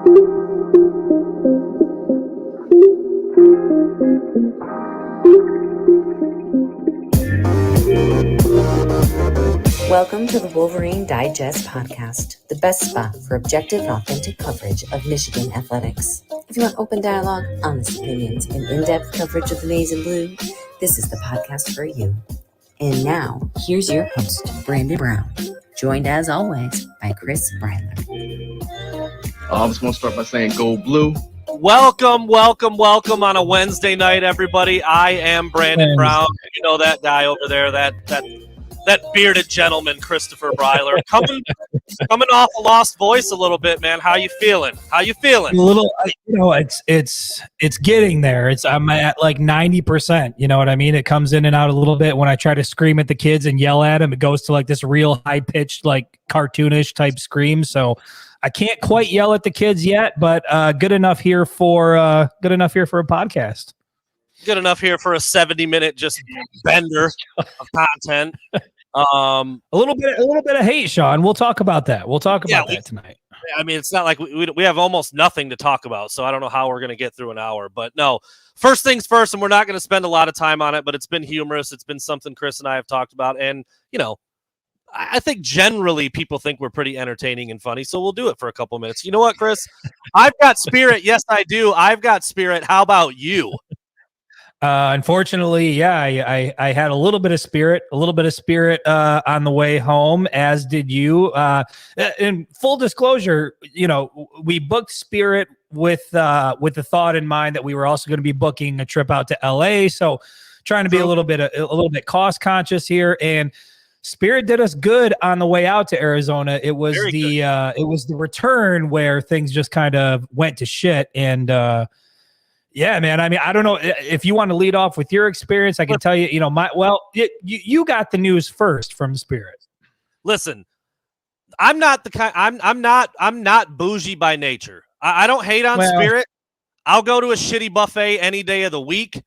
Welcome to the Wolverine Digest podcast, the best spot for objective and authentic coverage of Michigan athletics. If you want open dialogue, honest opinions, and in-depth coverage of the maize and blue, this is the podcast for you. And now, here's your host, Brandon Brown, joined as always by Chris Breiler. I was going to start by saying go blue. Welcome on a Wednesday night, everybody. I am Brandon Brown. You know that guy over there, that bearded gentleman, Christopher Breiler, coming off a lost voice a little bit, man. How you feeling? A little, it's getting there. I'm at like 90%. You know what I mean? It comes in and out a little bit. When I try to scream at the kids and yell at them, it goes to like this real high pitched, like cartoonish type scream. So I can't quite yell at the kids yet, but good enough here for a podcast. Good enough here for a 70-minute just bender of content. A little bit of hate, Sean. We'll talk about that. We'll talk about that tonight. I mean, it's not like we have almost nothing to talk about, so I don't know how we're going to get through an hour. But no, first things first, and we're not going to spend a lot of time on it, but it's been humorous. It's been something Chris and I have talked about, and, you know, I think generally people think we're pretty entertaining and funny, so we'll do it for a couple minutes. You know what, Chris? I've got spirit. Yes, I do. I've got spirit. How about you? Unfortunately, yeah, I had a little bit of spirit on the way home, as did you. In full disclosure, you know, we booked Spirit with the thought in mind that we were also going to be booking a trip out to LA. So trying to be a little bit cost conscious here, and Spirit did us good on the way out to Arizona. It was it was the return where things just kind of went to shit. And yeah, man. I mean, I don't know if you want to lead off with your experience. I can tell you, you know, you got the news first from Spirit. Listen, I'm not the kind. I'm not bougie by nature. I don't hate on Spirit. I'll go to a shitty buffet any day of the week.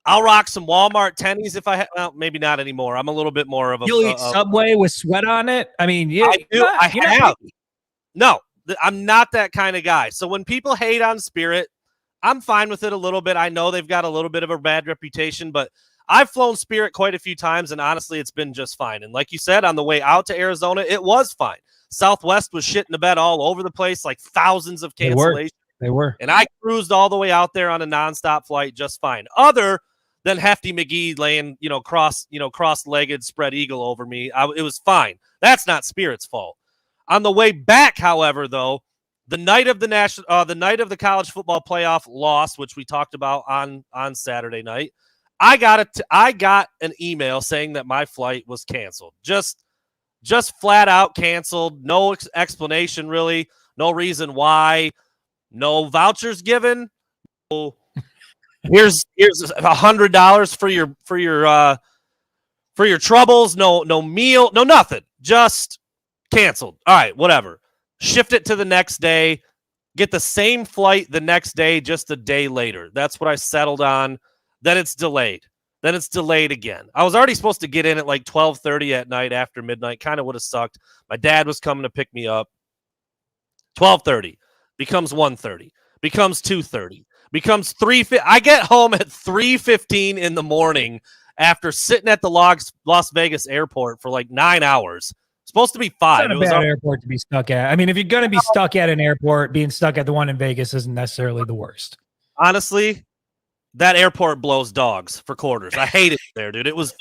I'll rock some Walmart tennies if I well, maybe not anymore. I'm a little bit more of a. You'll eat Subway with sweat on it. I mean, I do. I have. No, I'm not that kind of guy. So when people hate on Spirit, I'm fine with it a little bit. I know they've got a little bit of a bad reputation, but I've flown Spirit quite a few times, and honestly, it's been just fine. And like you said, on the way out to Arizona, it was fine. Southwest was shitting the bed all over the place, like thousands of cancellations. They were. And I cruised all the way out there on a nonstop flight just fine. Other than Hefty McGee laying, cross-legged spread eagle over me, it was fine. That's not Spirit's fault. On the way back, however, though, the night of the college football playoff loss, which we talked about on Saturday night, I got an email saying that my flight was canceled. Just flat out canceled. No explanation, really. No reason why. No vouchers given. No, here's $100 for your troubles. No meal. No nothing. Just canceled. All right, whatever. Shift it to the next day. Get the same flight the next day, just a day later. That's what I settled on. Then it's delayed. Then it's delayed again. I was already supposed to get in at like 12:30 at night after midnight. Kind of would have sucked. My dad was coming to pick me up. 12:30 becomes 1:30, becomes 2:30, becomes 3:50. I get home at 3:15 in the morning after sitting at the Las Vegas airport for like 9 hours. Supposed to be 5. It's not a bad airport to be stuck at. I mean, if you're going to be stuck at an airport, being stuck at the one in Vegas isn't necessarily the worst. Honestly, that airport blows dogs for quarters. I hated it there, dude. It was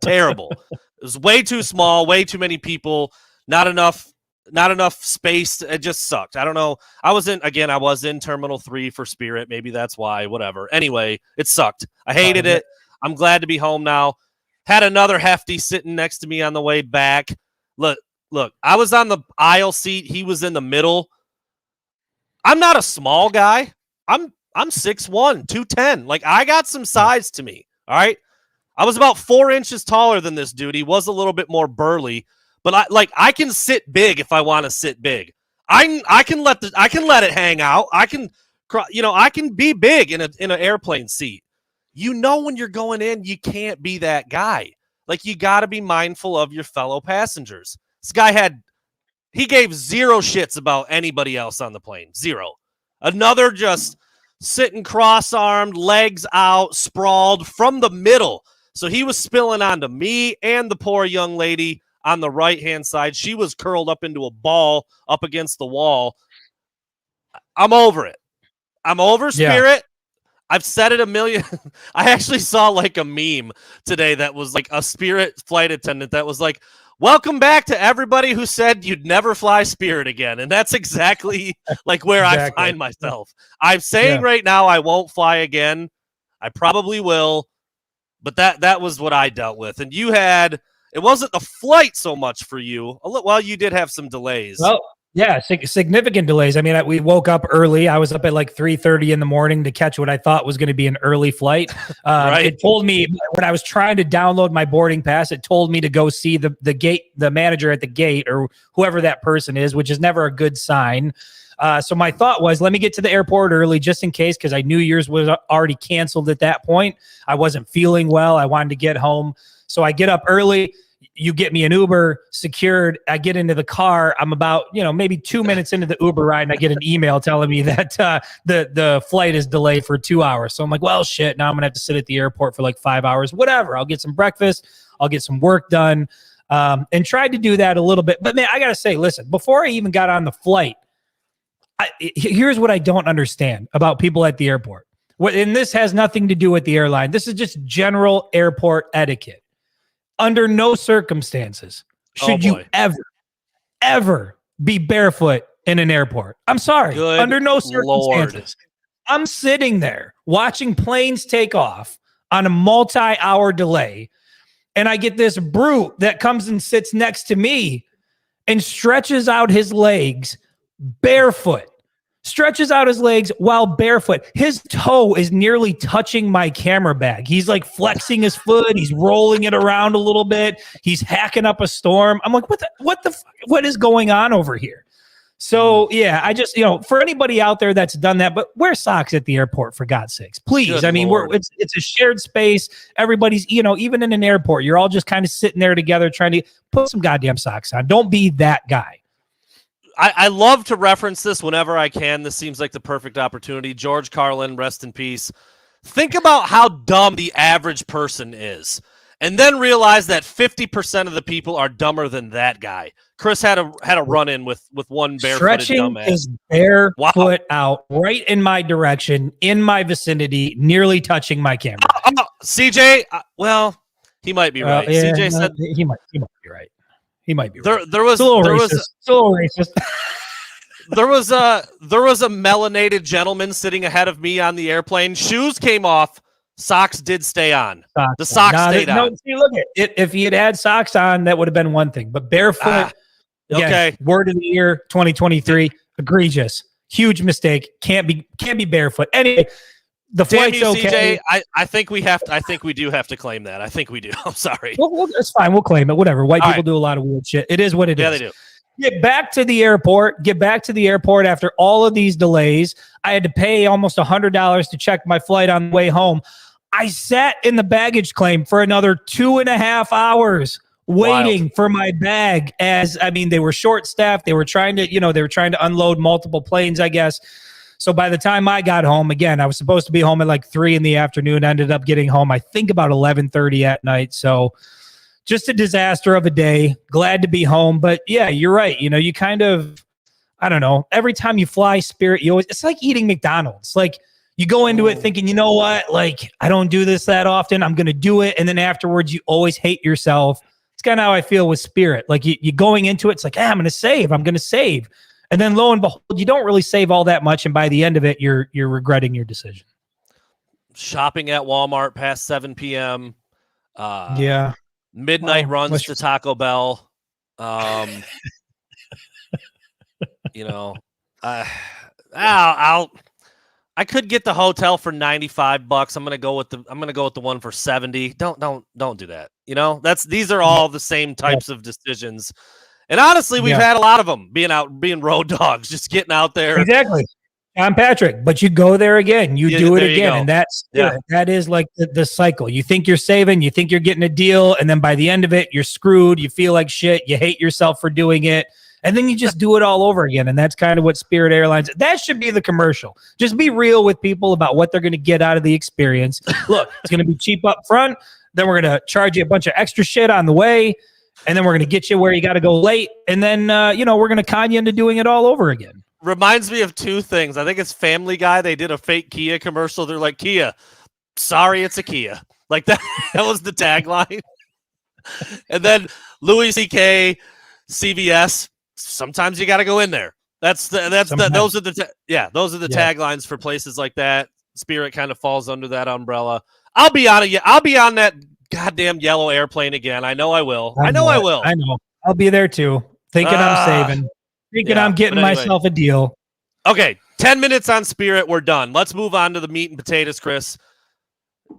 terrible. It was way too small, way too many people, not enough space. It just sucked. I don't know. I was in Terminal 3 for Spirit. Maybe that's why, whatever. Anyway, it sucked. I hated it. I'm glad to be home now. Had another Hefty sitting next to me on the way back. Look, I was on the aisle seat. He was in the middle. I'm not a small guy. I'm 6'1", 210. Like, I got some size to me. All right. I was about 4 inches taller than this dude. He was a little bit more burly, but I can sit big if I want to sit big. I can let it hang out. I can be big in an airplane seat. You know, when you're going in, you can't be that guy. Like, you got to be mindful of your fellow passengers. This guy he gave zero shits about anybody else on the plane. Zero. Another just sitting cross-armed, legs out, sprawled from the middle. So he was spilling onto me and the poor young lady on the right-hand side. She was curled up into a ball up against the wall. I'm over it. I'm over Spirit. I've said it a million. I actually saw like a meme today that was like a Spirit flight attendant that was like, welcome back to everybody who said you'd never fly Spirit again. And that's exactly like where I find myself. I'm saying right now I won't fly again. I probably will. But that was what I dealt with. And you had, it wasn't the flight so much for you. Well, you did have some delays. Well, yeah, significant delays. I mean, we woke up early. I was up at like 3:30 in the morning to catch what I thought was going to be an early flight. Right. It told me when I was trying to download my boarding pass, it told me to go see the manager at the gate or whoever that person is, which is never a good sign. So my thought was, let me get to the airport early just in case, because I knew yours was already canceled at that point. I wasn't feeling well. I wanted to get home. So I get up early. You get me an Uber secured. I get into the car. I'm about, maybe 2 minutes into the Uber ride, and I get an email telling me that the flight is delayed for 2 hours. So I'm like, well, shit. Now I'm gonna have to sit at the airport for like 5 hours. Whatever. I'll get some breakfast. I'll get some work done. And tried to do that a little bit. But man, I gotta say, listen. Before I even got on the flight, here's what I don't understand about people at the airport. And this has nothing to do with the airline. This is just general airport etiquette. Under no circumstances should you ever be barefoot in an airport. I'm sorry. Good under no circumstances. Lord. I'm sitting there watching planes take off on a multi-hour delay, and I get this brute that comes and sits next to me and stretches out his legs barefoot. Stretches out his legs while barefoot. His toe is nearly touching my camera bag. He's like flexing his foot. He's rolling it around a little bit. He's hacking up a storm. I'm like, what is going on over here? So yeah, I just, for anybody out there that's done that, but wear socks at the airport for God's sakes, please. Good I mean, Lord. it's a shared space. Everybody's, even in an airport, you're all just kind of sitting there together trying to put some goddamn socks on. Don't be that guy. I love to reference this whenever I can. This seems like the perfect opportunity. George Carlin, rest in peace. Think about how dumb the average person is, and then realize that 50% of the people are dumber than that guy. Chris had a run-in with one barefooted Stretching dumbass. his barefoot out right in my direction, in my vicinity, nearly touching my camera. CJ, well, he might be right. CJ said he might be right. He might be right. There was a little racist. There was a melanated gentleman sitting ahead of me on the airplane. Shoes came off. Socks did stay on. The socks stayed on. No, see, look at it. If he had had socks on, that would have been one thing. But barefoot, okay. Word of the year 2023, egregious, huge mistake. Can't be barefoot. Anyway, the flight's okay. CJ, I think we do have to claim that. I think we do. I'm sorry. Well, it's fine. We'll claim it. Whatever. White people do a lot of weird shit. It is what it is. Yeah, they do. Get back to the airport after all of these delays. I had to pay almost $100 to check my flight on the way home. I sat in the baggage claim for another 2.5 hours waiting for my bag. They were short staffed. They were trying to unload multiple planes, I guess. So by the time I got home, again, I was supposed to be home at like 3 p.m. Ended up getting home, I think, about 11:30 at night. So just a disaster of a day. Glad to be home. But yeah, you're right. You kind of, I don't know, every time you fly Spirit, it's like eating McDonald's. Like you go into it thinking, you know what? Like I don't do this that often. I'm going to do it. And then afterwards you always hate yourself. It's kind of how I feel with Spirit. Like you going into it, it's like, I'm going to save. And then lo and behold, you don't really save all that much. And by the end of it, you're regretting your decision. Shopping at Walmart past 7 p.m. Yeah. Midnight runs to Taco Bell. I could get the hotel for $95. I'm gonna go with the one for $70. Don't do that. These are all the same types of decisions. And honestly, we've had a lot of them being road dogs, just getting out there. Exactly. I'm Patrick, but you go there again, you do it again. And that is like the cycle. You think you're saving, you think you're getting a deal. And then by the end of it, you're screwed. You feel like shit. You hate yourself for doing it. And then you just do it all over again. And that's kind of what Spirit Airlines, that should be the commercial. Just be real with people about what they're going to get out of the experience. Look, it's going to be cheap up front. Then we're going to charge you a bunch of extra shit on the way. And then we're going to get you where you got to go late. And then, we're going to con you into doing it all over again. Reminds me of two things. I think it's Family Guy. They did a fake Kia commercial. They're like, Kia, sorry, it's a Kia. Like that was the tagline. And then Louis C.K., CVS, sometimes you got to go in there. Those are the taglines for places like that. Spirit kind of falls under that umbrella. I'll be on that goddamn yellow airplane again. I know I will. I know. I'll be there too. Thinking I'm saving. I'm getting myself a deal. Okay, 10 minutes on Spirit. We're done. Let's move on to the meat and potatoes, Chris.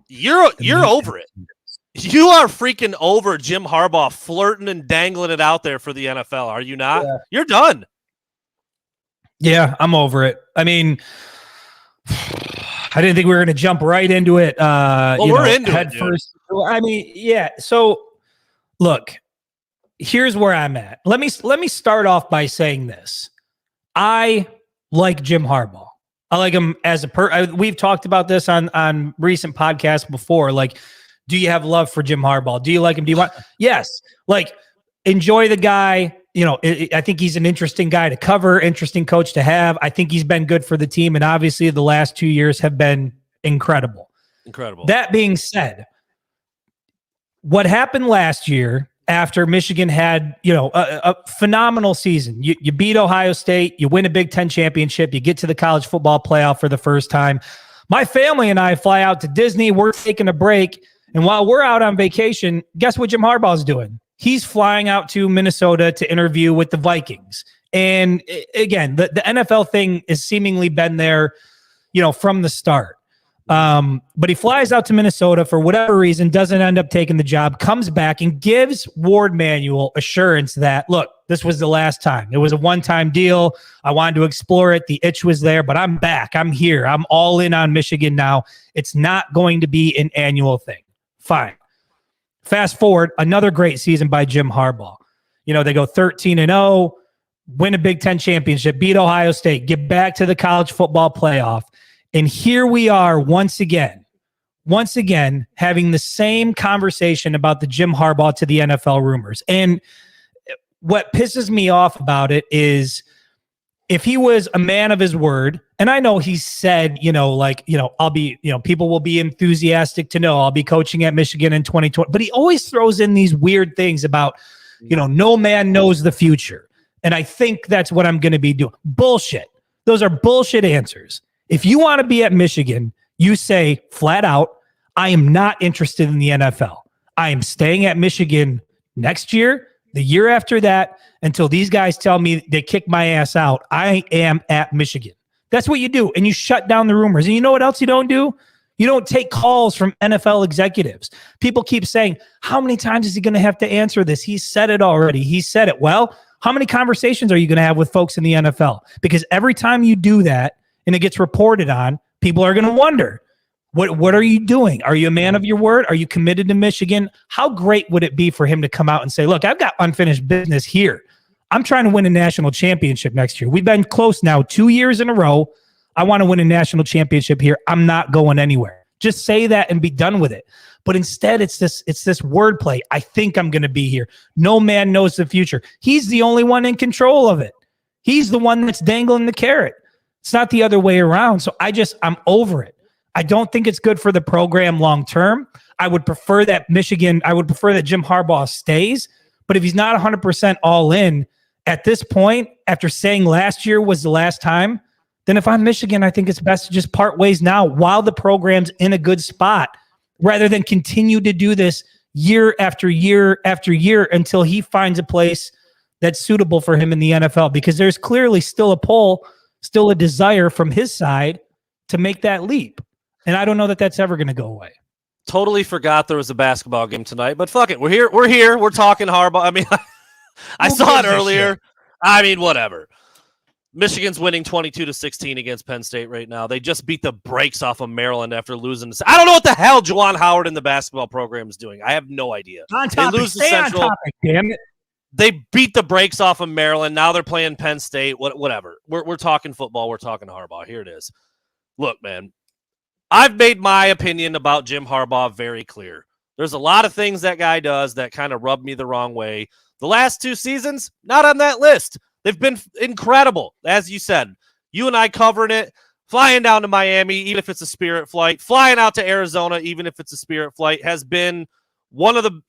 You're over it. You are freaking over Jim Harbaugh flirting and dangling it out there for the NFL. Are you not? Yeah. You're done. Yeah, I'm over it. I mean, I didn't think we were going to jump right into it. We're into head it, first. I mean, yeah. So, look, here's where I'm at. Let me start off by saying this. I like Jim Harbaugh. I like him as we've talked about this on recent podcasts before. Like, do you have love for Jim Harbaugh? Do you like him? Do you want? Yes. Like, enjoy the guy. I think he's an interesting guy to cover, interesting coach to have. I think he's been good for the team. And obviously the last 2 years have been incredible. That being said, what happened last year after Michigan had, a phenomenal season, you beat Ohio State, you win a Big Ten championship, you get to the college football playoff for the first time. My family and I fly out to Disney. We're taking a break. And while we're out on vacation, guess what Jim Harbaugh's doing? He's flying out to Minnesota to interview with the Vikings. And again, the NFL thing has seemingly been there, from the start. But he flies out to Minnesota for whatever reason, doesn't end up taking the job, comes back and gives Ward Manuel assurance that, look, this was the last time. It was a one-time deal. I wanted to explore it. The itch was there, but I'm back. I'm here. I'm all in on Michigan now. It's not going to be an annual thing. Fine. Fast forward, another great season by Jim Harbaugh. They go 13-0, win a Big Ten championship, beat Ohio State, get back to the college football playoff. And here we are once again having the same conversation about the Jim Harbaugh to the NFL rumors. And what pisses me off about it is if he was a man of his word, and I know he said, I'll be, people will be enthusiastic to know I'll be coaching at Michigan in 2020, but he always throws in these weird things about, no man knows the future. And I think that's what I'm going to be doing. Bullshit. Those are bullshit answers. If you want to be at Michigan, you say flat out, I am not interested in the NFL. I am staying at Michigan next year, the year after that, until these guys tell me they kick my ass out. I am at Michigan. That's what you do. And you shut down the rumors. And you know what else you don't do? You don't take calls from NFL executives. People keep saying, how many times is he going to have to answer this? He said it already. He said it. Well, how many conversations are you going to have with folks in the NFL? Because every time you do that and it gets reported on, people are going to wonder, what are you doing? Are you a man of your word? Are you committed to Michigan? How great would it be for him to come out and say, look, I've got unfinished business here. I'm trying to win a national championship next year. We've been close now 2 years in a row. I want to win a national championship here. I'm not going anywhere. Just say that and be done with it. But instead, it's this wordplay. I think I'm going to be here. No man knows the future. He's the only one in control of it. He's the one that's dangling the carrot. It's not the other way around. So I'm over it. I don't think it's good for the program long term. I would prefer that Jim Harbaugh stays. But if he's not 100% all in at this point, after saying last year was the last time, then if I'm Michigan, I think it's best to just part ways now while the program's in a good spot, rather than continue to do this year after year after year until he finds a place that's suitable for him in the NFL. Because there's clearly still a desire from his side to make that leap. And I don't know that that's ever going to go away. Totally forgot there was a basketball game tonight, but fuck it. We're here. We're talking Harbaugh. I mean, I saw it earlier. I mean, whatever. Michigan's winning 22-16 against Penn State right now. They just beat the brakes off of Maryland after losing. I don't know what the hell Juwan Howard in the basketball program is doing. I have no idea. On topic. Stay on topic, damn it. They beat the brakes off of Maryland. Now they're playing Penn State. Whatever. We're talking football. We're talking Harbaugh. Here it is. Look, man, I've made my opinion about Jim Harbaugh very clear. There's a lot of things that guy does that kind of rub me the wrong way. The last 2 seasons, not on that list. They've been incredible, as you said. You and I covering it, flying down to Miami, even if it's a Spirit flight, flying out to Arizona, even if it's a Spirit flight, has been one of the,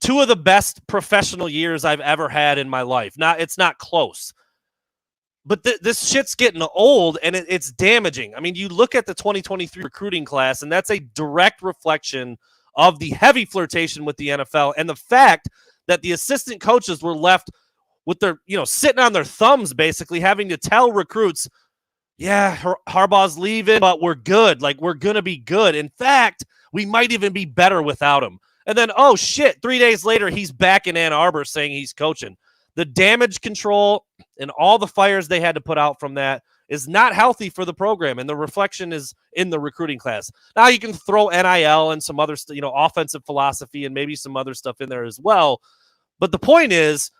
2 of the best professional years I've ever had in my life. It's not close. But this shit's getting old, and it's damaging. I mean, you look at the 2023 recruiting class, and that's a direct reflection of the heavy flirtation with the NFL and the fact that the assistant coaches were left with their, sitting on their thumbs, basically having to tell recruits, yeah, Harbaugh's leaving, but we're good. Like, we're going to be good. In fact, we might even be better without him. And then, oh, shit, 3 days later, he's back in Ann Arbor saying he's coaching. The damage control and all the fires they had to put out from that is not healthy for the program, and the reflection is in the recruiting class. Now you can throw NIL and some other, offensive philosophy and maybe some other stuff in there as well. But the point is,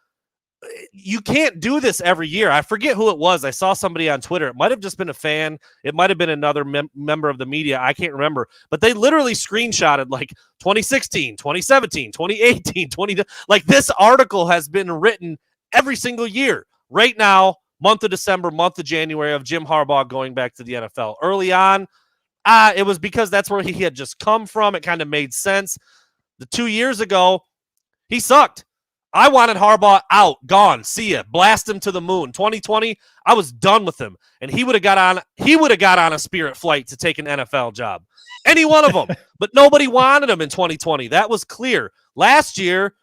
you can't do this every year. I forget who it was. I saw somebody on Twitter. It might have just been a fan. It might have been another member of the media. I can't remember. But they literally screenshotted like 2016, 2017, 2018, like this article has been written every single year. Right now, month of December, month of January of Jim Harbaugh going back to the NFL. Early on, it was because that's where he had just come from. It kind of made sense. The 2 years ago, he sucked. I wanted Harbaugh out, gone, see ya, blast him to the moon. 2020, I was done with him, and he would have got on a Spirit flight to take an NFL job. Any one of them. But nobody wanted him in 2020. That was clear. Last year,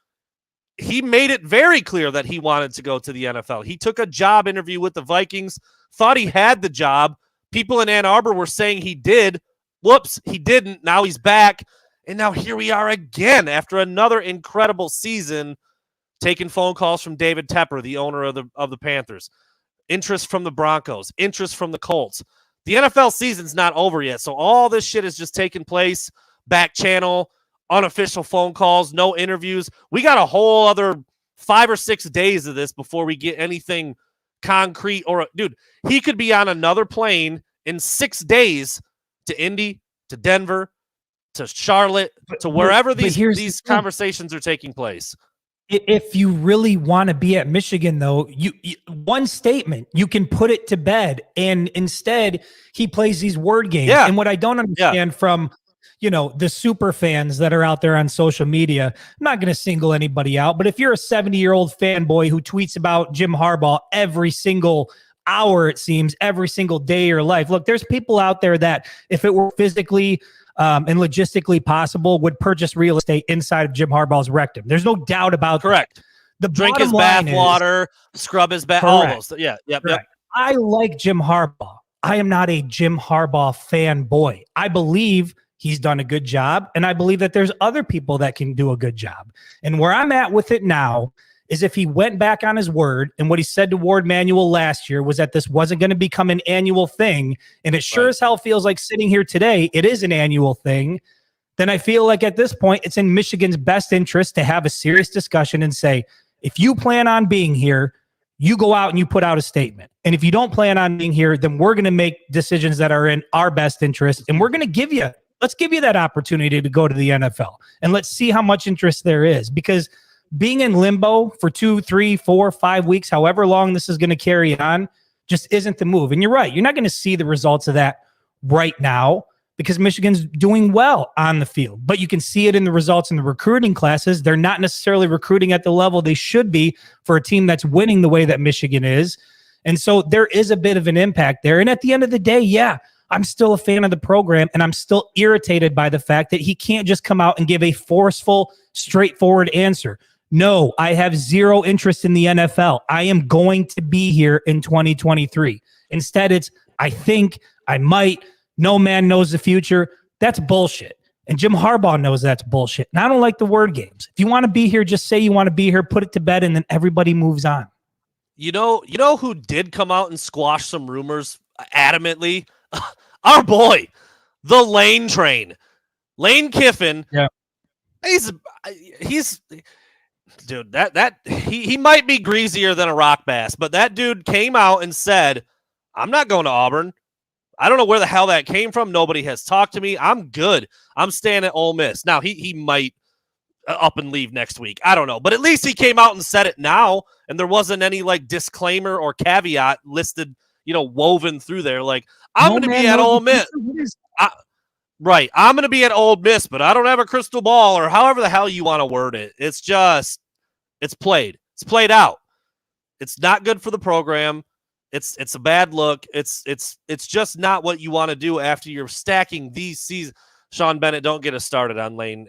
he made it very clear that he wanted to go to the NFL. He took a job interview with the Vikings, thought he had the job. People in Ann Arbor were saying he did. Whoops, he didn't. Now he's back. And now here we are again after another incredible season, taking phone calls from David Tepper, the owner of the Panthers, interest from the Broncos, interest from the Colts. The NFL season's not over yet, so all this shit is just taking place, back channel, unofficial phone calls, no interviews. We got a whole other 5 or 6 days of this before we get anything concrete. Dude, he could be on another plane in 6 days to Indy, to Denver, to Charlotte, to wherever these conversations are taking place. If you really want to be at Michigan, though, you one statement, you can put it to bed. And instead, he plays these word games. Yeah. And what I don't understand from, the super fans that are out there on social media, I'm not going to single anybody out. But if you're a 70-year-old fanboy who tweets about Jim Harbaugh every single hour, it seems, every single day of your life, look, there's people out there that if it were physically and logistically possible, would purchase real estate inside of Jim Harbaugh's rectum. There's no doubt about Correct. that. The Drink his bath water, scrub his bath, all those. Yeah. Yep. I like Jim Harbaugh. I am not a Jim Harbaugh fanboy. I believe he's done a good job, and I believe that there's other people that can do a good job. And where I'm at with it now is if he went back on his word, and what he said to Ward Manuel last year was that this wasn't going to become an annual thing, and it sure as hell feels like sitting here today, it is an annual thing, then I feel like at this point, it's in Michigan's best interest to have a serious discussion and say, if you plan on being here, you go out and you put out a statement. And if you don't plan on being here, then we're going to make decisions that are in our best interest, and we're going to let's give you that opportunity to go to the NFL, and let's see how much interest there is, because being in limbo for 2, 3, 4, 5 weeks, however long this is going to carry on, just isn't the move. And you're right. You're not going to see the results of that right now because Michigan's doing well on the field, but you can see it in the results in the recruiting classes. They're not necessarily recruiting at the level they should be for a team that's winning the way that Michigan is. And so there is a bit of an impact there. And at the end of the day, yeah, I'm still a fan of the program, and I'm still irritated by the fact that he can't just come out and give a forceful, straightforward answer. No, I have zero interest in the NFL. I am going to be here in 2023. Instead, it's, I think, I might, no man knows the future. That's bullshit. And Jim Harbaugh knows that's bullshit. And I don't like the word games. If you want to be here, just say you want to be here, put it to bed, and then everybody moves on. You know who did come out and squash some rumors adamantly? Our boy, the Lane Train. Lane Kiffin. Yeah. He's Dude, he might be greasier than a rock bass, but that dude came out and said, I'm not going to Auburn. I don't know where the hell that came from. Nobody has talked to me. I'm good. I'm staying at Ole Miss. Now, he might up and leave next week. I don't know. But at least he came out and said it now, and there wasn't any like disclaimer or caveat listed, woven through there. Like, I'm going to be at Ole Miss. Right. I'm going to be at Ole Miss, but I don't have a crystal ball, or however the hell you want to word it. It's just, it's played. It's played out. It's not good for the program. It's a bad look. It's just not what you want to do after you're stacking these seasons. Sean Bennett, don't get us started on Lane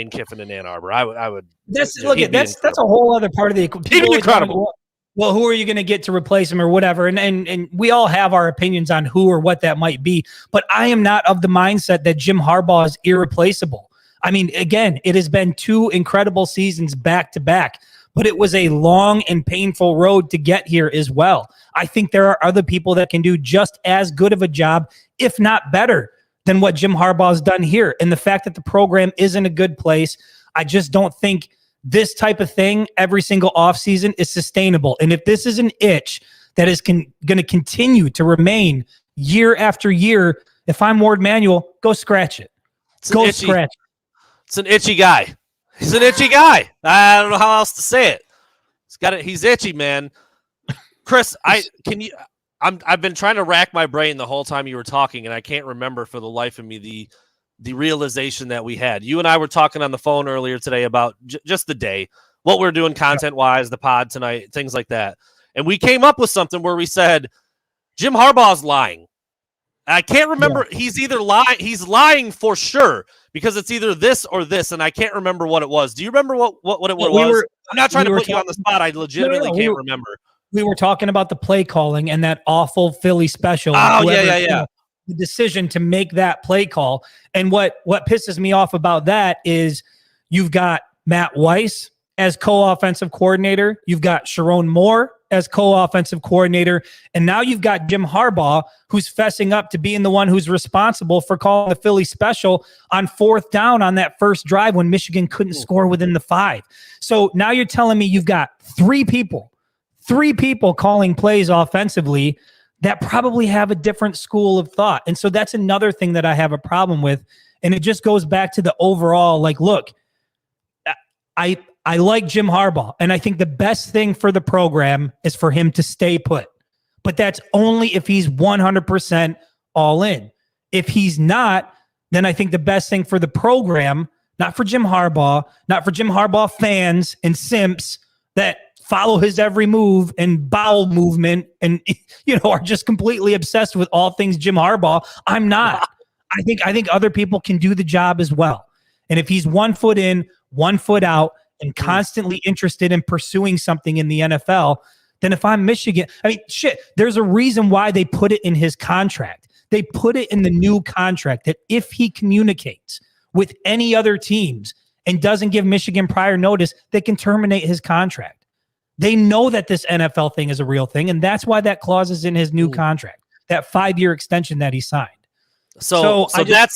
Kiffin in Ann Arbor. I would. That's a whole other part of the equation. Even incredible. Well, who are you going to get to replace him or whatever? And we all have our opinions on who or what that might be. But I am not of the mindset that Jim Harbaugh is irreplaceable. I mean, again, it has been 2 incredible seasons back to back, but it was a long and painful road to get here as well. I think there are other people that can do just as good of a job, if not better, than what Jim Harbaugh has done here. And the fact that the program is in a good place, I just don't think this type of thing every single offseason is sustainable. And if this is an itch that is going to continue to remain year after year, if I'm Ward Manuel, go scratch it. Scratch it. It's an itchy guy. He's an itchy guy. I don't know how else to say it. He's itchy, man. Chris, I've been trying to rack my brain the whole time you were talking, and I can't remember for the life of me the realization that we had. You and I were talking on the phone earlier today about just the day, what we're doing content-wise, the pod tonight, things like that. And we came up with something where we said, Jim Harbaugh's lying. I can't remember. Yeah. He's lying for sure, because it's either this or this, and I can't remember what it was. Do you remember what it was? I'm not trying to put you on the spot. I legitimately can't remember. We were talking about the play calling and that awful Philly special. Oh, yeah. The decision to make that play call. And what pisses me off about that is you've got Matt Weiss as co-offensive coordinator. You've got Sharon Moore as co-offensive coordinator. And now you've got Jim Harbaugh, who's fessing up to being the one who's responsible for calling the Philly special on 4th down on that first drive when Michigan couldn't score within the 5. So now you're telling me you've got 3 people calling plays offensively that probably have a different school of thought. And so that's another thing that I have a problem with. And it just goes back to the overall, like, look, I like Jim Harbaugh, and I think the best thing for the program is for him to stay put. But that's only if he's 100% all in. If he's not, then I think the best thing for the program, not for Jim Harbaugh, not for Jim Harbaugh fans and simps that follow his every move and bowel movement and, are just completely obsessed with all things Jim Harbaugh. I'm not. I think other people can do the job as well. And if he's 1 foot in, 1 foot out, and constantly interested in pursuing something in the NFL, then if I'm Michigan, there's a reason why they put it in his contract. They put it in the new contract that if he communicates with any other teams and doesn't give Michigan prior notice, they can terminate his contract. They know that this NFL thing is a real thing, and that's why that clause is in his new contract, that 5-year extension that he signed. So I've got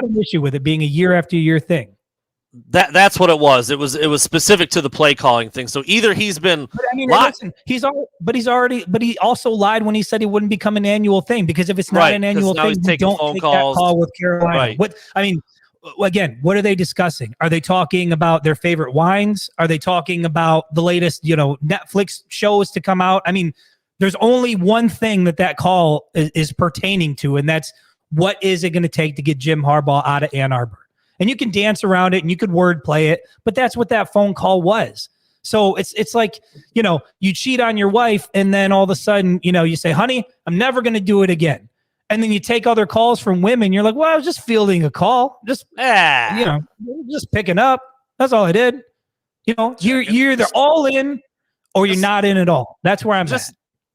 an issue with it being a year after year thing. That's what it was. It was specific to the play calling thing. So either he's been, he also lied when he said he wouldn't become an annual thing, because if it's not an annual thing, we don't take that call with Carolina. Right. Again, what are they discussing? Are they talking about their favorite wines? Are they talking about the latest, Netflix shows to come out? There's only one thing that call is pertaining to, and that's what is it going to take to get Jim Harbaugh out of Ann Arbor? And you can dance around it and you could wordplay it, but that's what that phone call was. So it's like, you cheat on your wife and then all of a sudden, you say, honey, I'm never going to do it again. And then you take other calls from women. You're like, well, I was just fielding a call. Just picking up. That's all I did. You're either all in or you're not in at all. That's where I'm at.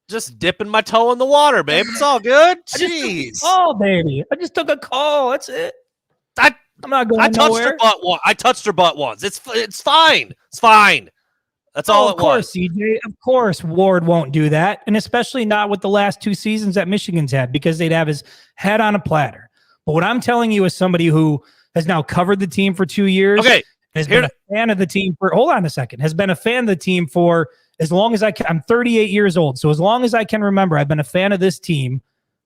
Just dipping my toe in the water, babe. It's all good. Jeez. Baby. I just took a call. That's it. I'm not going nowhere. I touched her butt once. It's fine. It's fine. That's all it was. Of course, CJ. Of course, Ward won't do that, and especially not with the last 2 seasons that Michigan's had, because they'd have his head on a platter. But what I'm telling you is somebody who has now covered the team for 2 years, has been a fan of the team for, hold on a second, has been a fan of the team for as long as I can. I'm 38 years old. So as long as I can remember, I've been a fan of this team.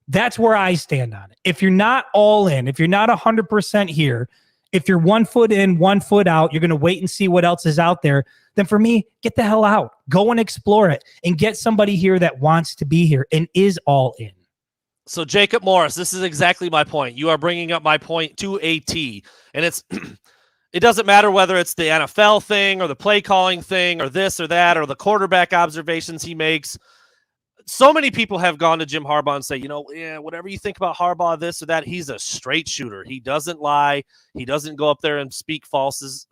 That's where I stand on it. If you're not all in, if you're not 100% here, if you're 1 foot in, 1 foot out, you're going to wait and see what else is out there, then for me, get the hell out. Go and explore it and get somebody here that wants to be here and is all in. So Jacob Morris, this is exactly my point. You are bringing up my point to a T, and it's it doesn't matter whether it's the NFL thing or the play calling thing or this or that or the quarterback observations he makes. So many people have gone to Jim Harbaugh and say, yeah, whatever you think about Harbaugh, this or that, he's a straight shooter. He doesn't lie. He doesn't go up there and speak falses,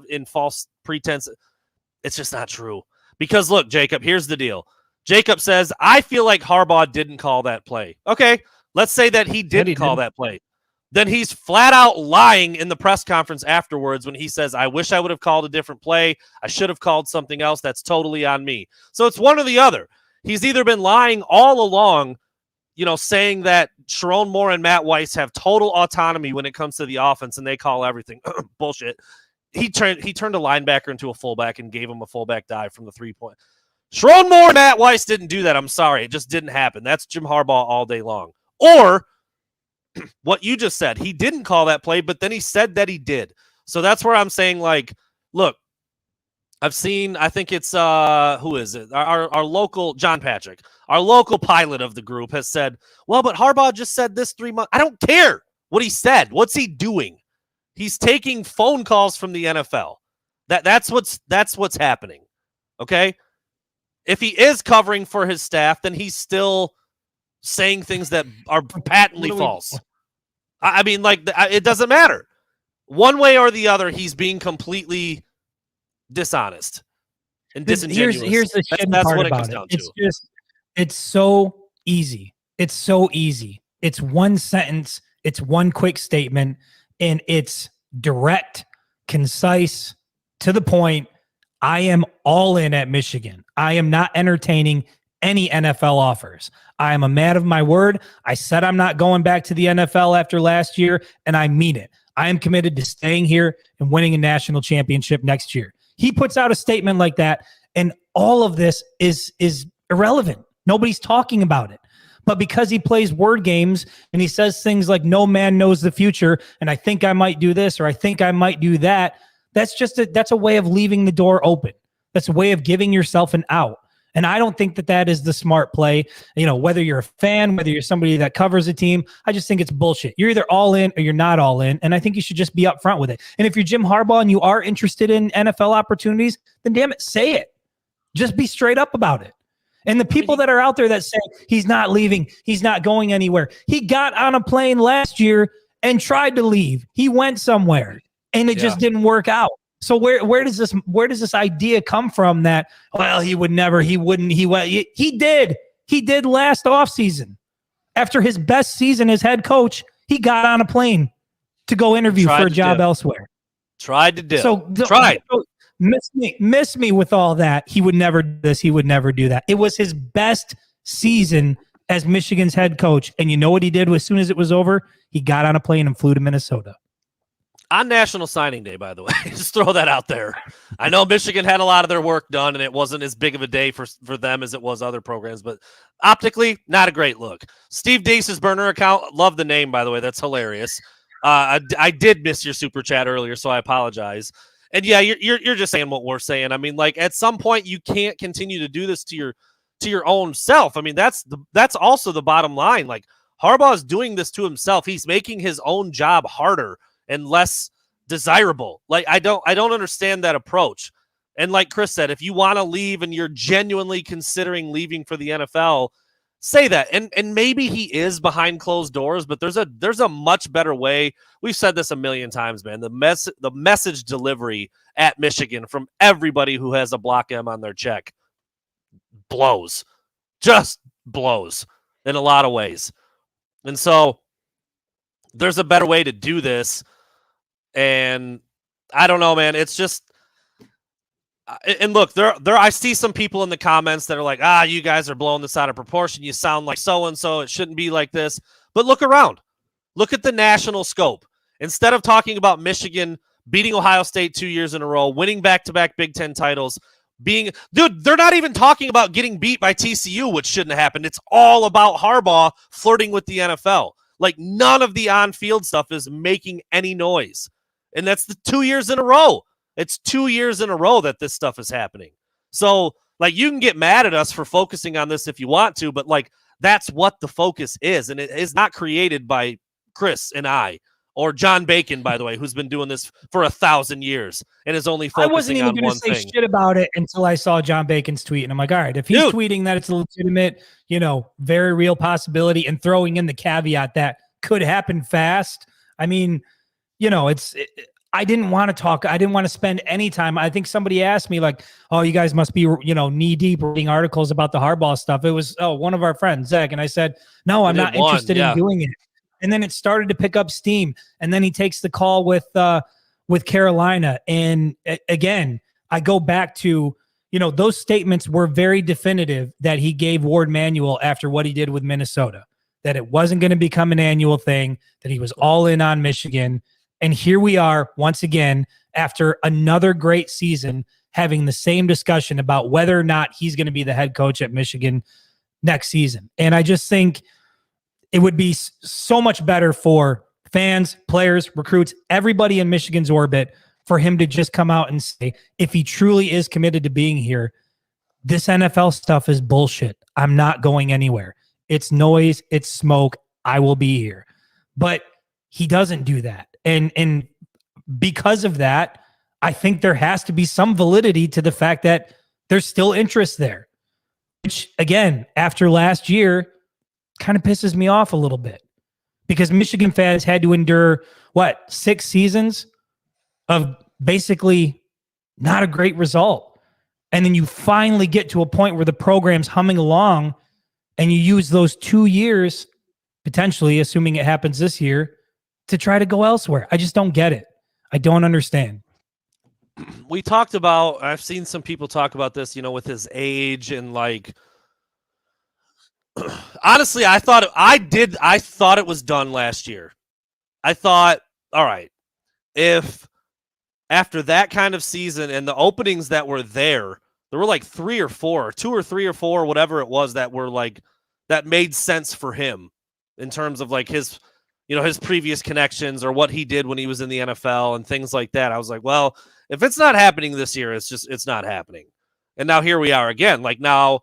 in false pretense. It's just not true. Because look, Jacob, here's the deal. Jacob says, I feel like Harbaugh didn't call that play. Okay, let's say that he didn't call that play. Then he's flat out lying in the press conference afterwards when he says, I wish I would have called a different play. I should have called something else. That's totally on me. So it's one or the other. He's either been lying all along, saying that Sharon Moore and Matt Weiss have total autonomy when it comes to the offense and they call everything. Bullshit. He turned a linebacker into a fullback and gave him a fullback dive from the 3-point. Sharon Moore and Matt Weiss didn't do that. I'm sorry. It just didn't happen. That's Jim Harbaugh all day long. Or what you just said. He didn't call that play, but then he said that he did. So that's where I'm saying, look, I've seen, I think it's, who is it? Our local, John Patrick, our local pilot of the group has said, well, but Harbaugh just said this 3 months. I don't care what he said. What's he doing? He's taking phone calls from the NFL. That's what's happening. Okay. If he is covering for his staff, then he's still saying things that are patently false. I mean, it doesn't matter. One way or the other, he's being completely dishonest and disingenuous. Here's the shitty part about it. It's so easy. It's so easy. It's one sentence. It's one quick statement, and it's direct, concise, to the point. I am all in at Michigan. I am not entertaining any NFL offers. I am a man of my word. I said I'm not going back to the NFL after last year, and I mean it. I am committed to staying here and winning a national championship next year. He puts out a statement like that, and all of this is irrelevant. Nobody's talking about it. But because he plays word games and he says things like no man knows the future, and I think I might do this or I think I might do that, that's a way of leaving the door open. That's a way of giving yourself an out. And I don't think that is the smart play. Whether you're a fan, whether you're somebody that covers a team, I just think it's bullshit. You're either all in or you're not all in. And I think you should just be upfront with it. And if you're Jim Harbaugh and you are interested in NFL opportunities, then damn it, say it. Just be straight up about it. And the people that are out there that say he's not leaving, he's not going anywhere. He got on a plane last year and tried to leave. He went somewhere and it just didn't work out. So where does this idea come from that, well, he did last offseason. After his best season as head coach, he got on a plane to go interview for a job elsewhere. Tried to do. So miss me with all that. He would never do this. He would never do that. It was his best season as Michigan's head coach. And you know what he did as soon as it was over? He got on a plane and flew to Minnesota. On National Signing Day, by the way, just throw that out there. I know Michigan had a lot of their work done, and it wasn't as big of a day for them as it was other programs, but optically, not a great look. Steve Dease's burner account, love the name, by the way. That's hilarious. I did miss your super chat earlier, so I apologize. And yeah, you're just saying what we're saying. I mean, at some point, you can't continue to do this to your own self. I mean, that's also the bottom line. Harbaugh is doing this to himself. He's making his own job harder and less desirable. I don't understand that approach. And like Chris said, if you want to leave and you're genuinely considering leaving for the NFL, say that. And maybe he is behind closed doors, but there's a much better way. We've said this a million times, man. The message delivery at Michigan from everybody who has a block M on their check blows. Just blows in a lot of ways. And so there's a better way to do this. And I don't know, man. It's just, and look, there. I see some people in the comments that are like, you guys are blowing this out of proportion. You sound like so-and-so. It shouldn't be like this. But look around. Look at the national scope. Instead of talking about Michigan beating Ohio State 2 years in a row, winning back-to-back Big Ten titles, dude, they're not even talking about getting beat by TCU, which shouldn't have happened. It's all about Harbaugh flirting with the NFL. Like, none of the on-field stuff is making any noise. And that's the 2 years in a row. It's 2 years in a row that this stuff is happening. So, like, you can get mad at us for focusing on this if you want to, but, like, that's what the focus is. And it is not created by Chris and I, or John Bacon, by the way, who's been doing this for 1,000 years and is only focusing on one thing. I wasn't even going to say shit about it until I saw John Bacon's tweet. And I'm like, all right, if he's tweeting that it's a legitimate, very real possibility and throwing in the caveat that could happen fast. I mean, I didn't want to talk. I didn't want to spend any time. I think somebody asked me like, oh, you guys must be, knee deep reading articles about the Harbaugh stuff. It was, one of our friends, Zach. And I said, no, I'm not interested in doing it. And then it started to pick up steam. And then he takes the call with Carolina. And again, I go back to, those statements were very definitive that he gave Ward Manuel after what he did with Minnesota, that it wasn't going to become an annual thing, that he was all in on Michigan. And here we are once again, after another great season, having the same discussion about whether or not he's going to be the head coach at Michigan next season. And I just think it would be so much better for fans, players, recruits, everybody in Michigan's orbit for him to just come out and say, if he truly is committed to being here, this NFL stuff is bullshit. I'm not going anywhere. It's noise. It's smoke. I will be here. But he doesn't do that. And because of that, I think there has to be some validity to the fact that there's still interest there, which, again, after last year, kind of pisses me off a little bit because Michigan fans had to endure, 6 seasons of basically not a great result. And then you finally get to a point where the program's humming along and you use those 2 years, potentially, assuming it happens this year, to try to go elsewhere. I just don't get it. I don't understand. We talked about, I've seen some people talk about this, with his age and like, honestly, I thought it was done last year. I thought, all right, if after that kind of season and the openings that were there were like 3 or 4, 2 or 3 or 4, whatever it was that were like, that made sense for him in terms of like his previous connections or what he did when he was in the NFL and things like that. I was like, well, if it's not happening this year, it's not happening. And now here we are again. Like now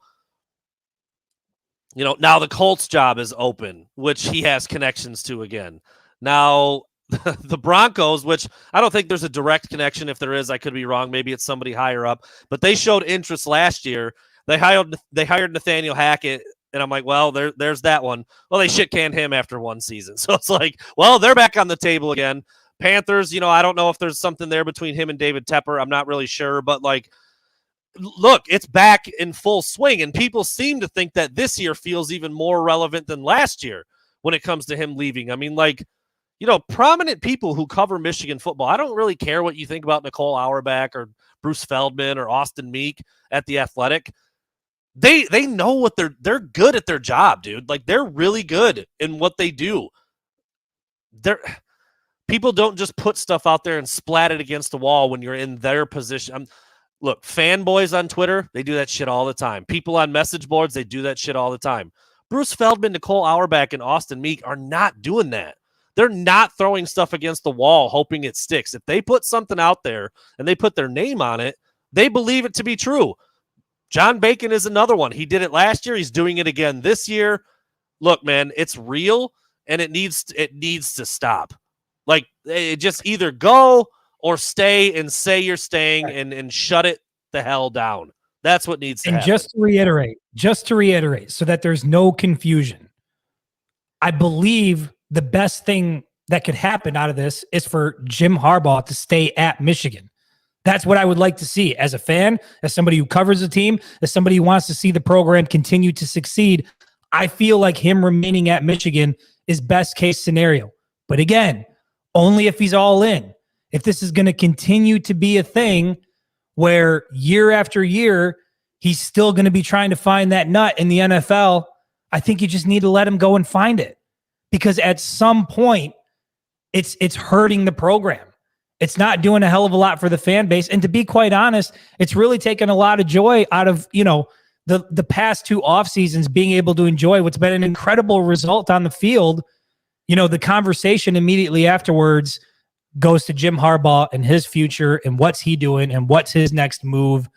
the Colts job is open, which he has connections to again. Now the Broncos, which I don't think there's a direct connection. If there is, I could be wrong. Maybe it's somebody higher up, but they showed interest last year. They hired Nathaniel Hackett. And I'm like, well, there's that one. Well, they shit-canned him after one season. So it's like, well, they're back on the table again. Panthers, I don't know if there's something there between him and David Tepper. I'm not really sure. But, like, look, it's back in full swing. And people seem to think that this year feels even more relevant than last year when it comes to him leaving. I mean, like, prominent people who cover Michigan football, I don't really care what you think about Nicole Auerbach or Bruce Feldman or Austin Meek at The Athletic. They know what they're good at their job, dude. Like they're really good in what they do. People don't just put stuff out there and splat it against the wall when you're in their position. Look, fanboys on Twitter, they do that shit all the time. People on message boards, they do that shit all the time. Bruce Feldman, Nicole Auerbach, and Austin Meek are not doing that. They're not throwing stuff against the wall hoping it sticks. If they put something out there and they put their name on it, they believe it to be true. John Bacon is another one. He did it last year. He's doing it again this year. Look, man, it's real, and it needs to stop. Like, it just either go or stay and say you're staying and shut it the hell down. That's what needs to happen. And just to reiterate, so that there's no confusion, I believe the best thing that could happen out of this is for Jim Harbaugh to stay at Michigan. That's what I would like to see as a fan, as somebody who covers the team, as somebody who wants to see the program continue to succeed. I feel like him remaining at Michigan is best case scenario. But again, only if he's all in. If this is going to continue to be a thing where year after year, he's still going to be trying to find that nut in the NFL, I think you just need to let him go and find it. Because at some point, it's hurting the program. It's not doing a hell of a lot for the fan base. And to be quite honest, it's really taken a lot of joy out of, the past 2 off seasons being able to enjoy what's been an incredible result on the field. The conversation immediately afterwards goes to Jim Harbaugh and his future and what's he doing and what's his next move.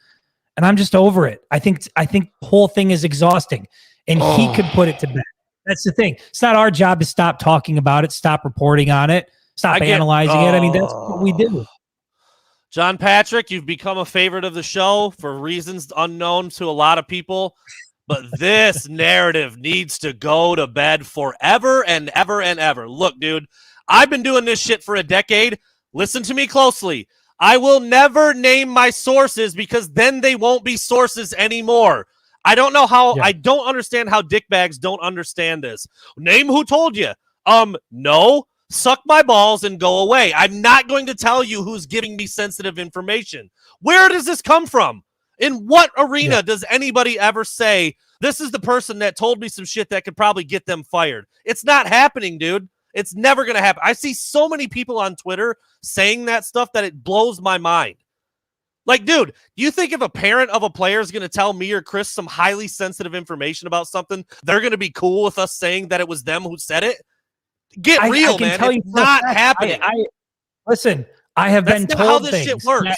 And I'm just over it. I think the whole thing is exhausting, and he could put it to bed. That's the thing. It's not our job to stop talking about it, stop reporting on it, stop analyzing it. I mean, that's what we do. John Patrick, you've become a favorite of the show for reasons unknown to a lot of people, but this narrative needs to go to bed forever and ever and ever. Look, dude, I've been doing this shit for a decade. Listen to me closely. I will never name my sources because then they won't be sources anymore. I don't know how. I don't understand how dickbags don't understand this. Name who told you. No. Suck my balls and go away. I'm not going to tell you who's giving me sensitive information. Where does this come from? In what arena does anybody ever say, this is the person that told me some shit that could probably get them fired? It's not happening, dude. It's never going to happen. I see so many people on Twitter saying that stuff that it blows my mind. Like, dude, do you think if a parent of a player is going to tell me or Chris some highly sensitive information about something, they're going to be cool with us saying that it was them who said it? Get real, man. It's not happening. Listen, I have been told how this shit works.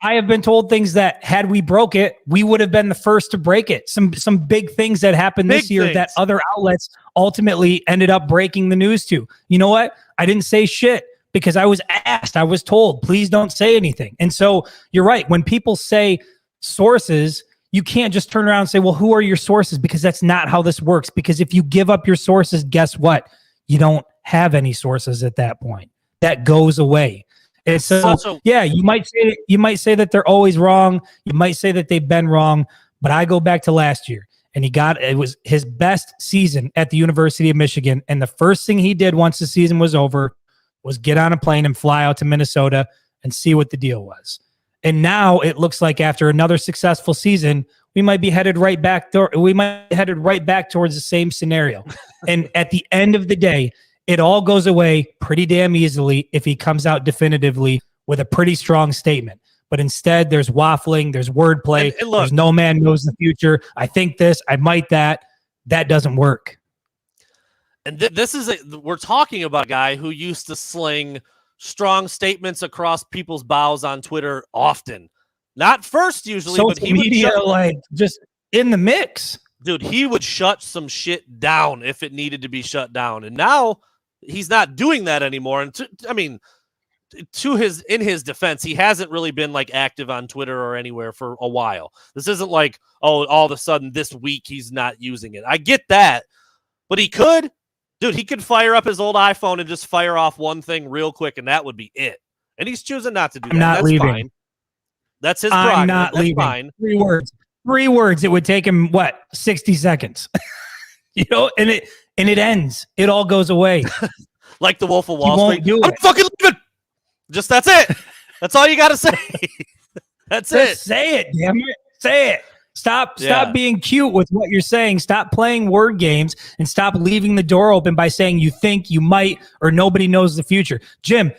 I have been told things that had we broke it, we would have been the first to break it. Some big things that happened this year that other outlets ultimately ended up breaking the news to. You know what? I didn't say shit because I was asked. I was told, please don't say anything. And so you're right. When people say sources, you can't just turn around and say, well, who are your sources? Because that's not how this works. Because if you give up your sources, guess what? You don't have any sources at that point. That goes away. And so, you might say that they're always wrong. You might say that they've been wrong. But I go back to last year, and it was his best season at the University of Michigan. And the first thing he did once the season was over was get on a plane and fly out to Minnesota and see what the deal was. And now it looks like after another successful season, we might be headed right back towards the same scenario. And at the end of the day, it all goes away pretty damn easily if he comes out definitively with a pretty strong statement. But instead, there's waffling, there's wordplay, and look, there's no man knows the future. I think this, I might that. That doesn't work. And we're talking about a guy who used to sling strong statements across people's bows on Twitter often. Not first usually, social but he media, just in the mix. Dude, he would shut some shit down if it needed to be shut down. And now he's not doing that anymore. And in his defense, he hasn't really been active on Twitter or anywhere for a while. This isn't like, oh, all of a sudden this week he's not using it. I get that, but he could. Dude, he could fire up his old iPhone and just fire off one thing real quick, and that would be it. And he's choosing not to do that. That's leaving. Fine. That's his prerogative. I'm not That's leaving. Fine. 3 words. It would take him 60 seconds, and it ends. It all goes away. Like the Wolf of Wall Street. I'm fucking leaving. Just that's it. That's all you got to say. That's Just it. Say it, damn it. Say it. Stop being cute with what you're saying. Stop playing word games and stop leaving the door open by saying you think, you might, or nobody knows the future. Jim,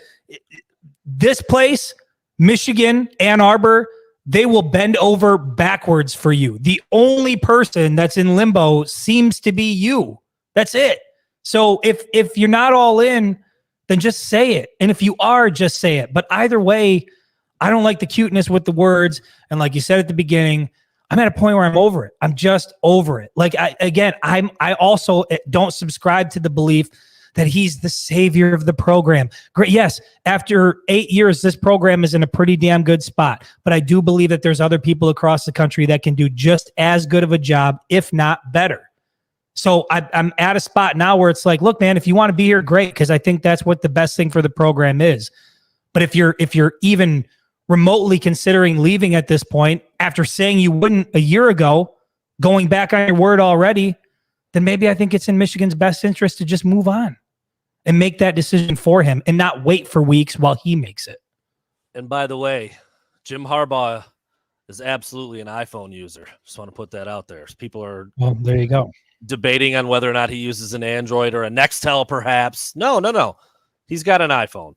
this place, Michigan, Ann Arbor, they will bend over backwards for you. The only person that's in limbo seems to be you. That's it. So if you're not all in, then just say it. And if you are, just say it. But either way, I don't like the cuteness with the words. And like you said at the beginning, I'm at a point where I'm over it. I'm just over it. I also don't subscribe to the belief that he's the savior of the program. Great. Yes, after 8 years, this program is in a pretty damn good spot. But I do believe that there's other people across the country that can do just as good of a job, if not better. So I'm at a spot now where it's like, look, man, if you want to be here, great, because I think that's what the best thing for the program is. But if you're even remotely considering leaving at this point, after saying you wouldn't a year ago, going back on your word already, then maybe I think it's in Michigan's best interest to just move on and make that decision for him and not wait for weeks while he makes it. And by the way, Jim Harbaugh is absolutely an iPhone user. Just want to put that out there. People are there you go. Debating on whether or not he uses an Android or a Nextel, perhaps. No. He's got an iPhone.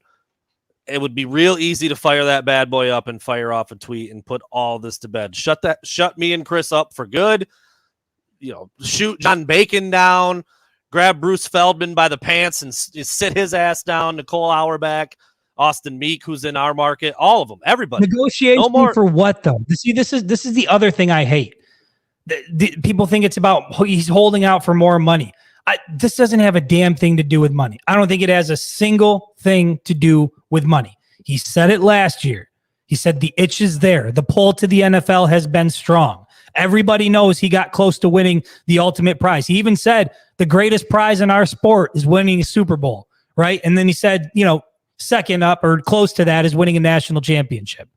it would be real easy to fire that bad boy up and fire off a tweet and put all this to bed. Shut me and Chris up for good. Shoot John Bacon down, grab Bruce Feldman by the pants and sit his ass down, Nicole Auerbach, Austin Meek, who's in our market, all of them, everybody. Negotiation for what, though? See, this is the other thing I hate. People think it's about he's holding out for more money. This doesn't have a damn thing to do with money. I don't think it has a single thing to do with money. He said it last year. He said the itch is there. The pull to the NFL has been strong. Everybody knows he got close to winning the ultimate prize. He even said the greatest prize in our sport is winning a Super Bowl, right? And then he said, second up or close to that is winning a national championship.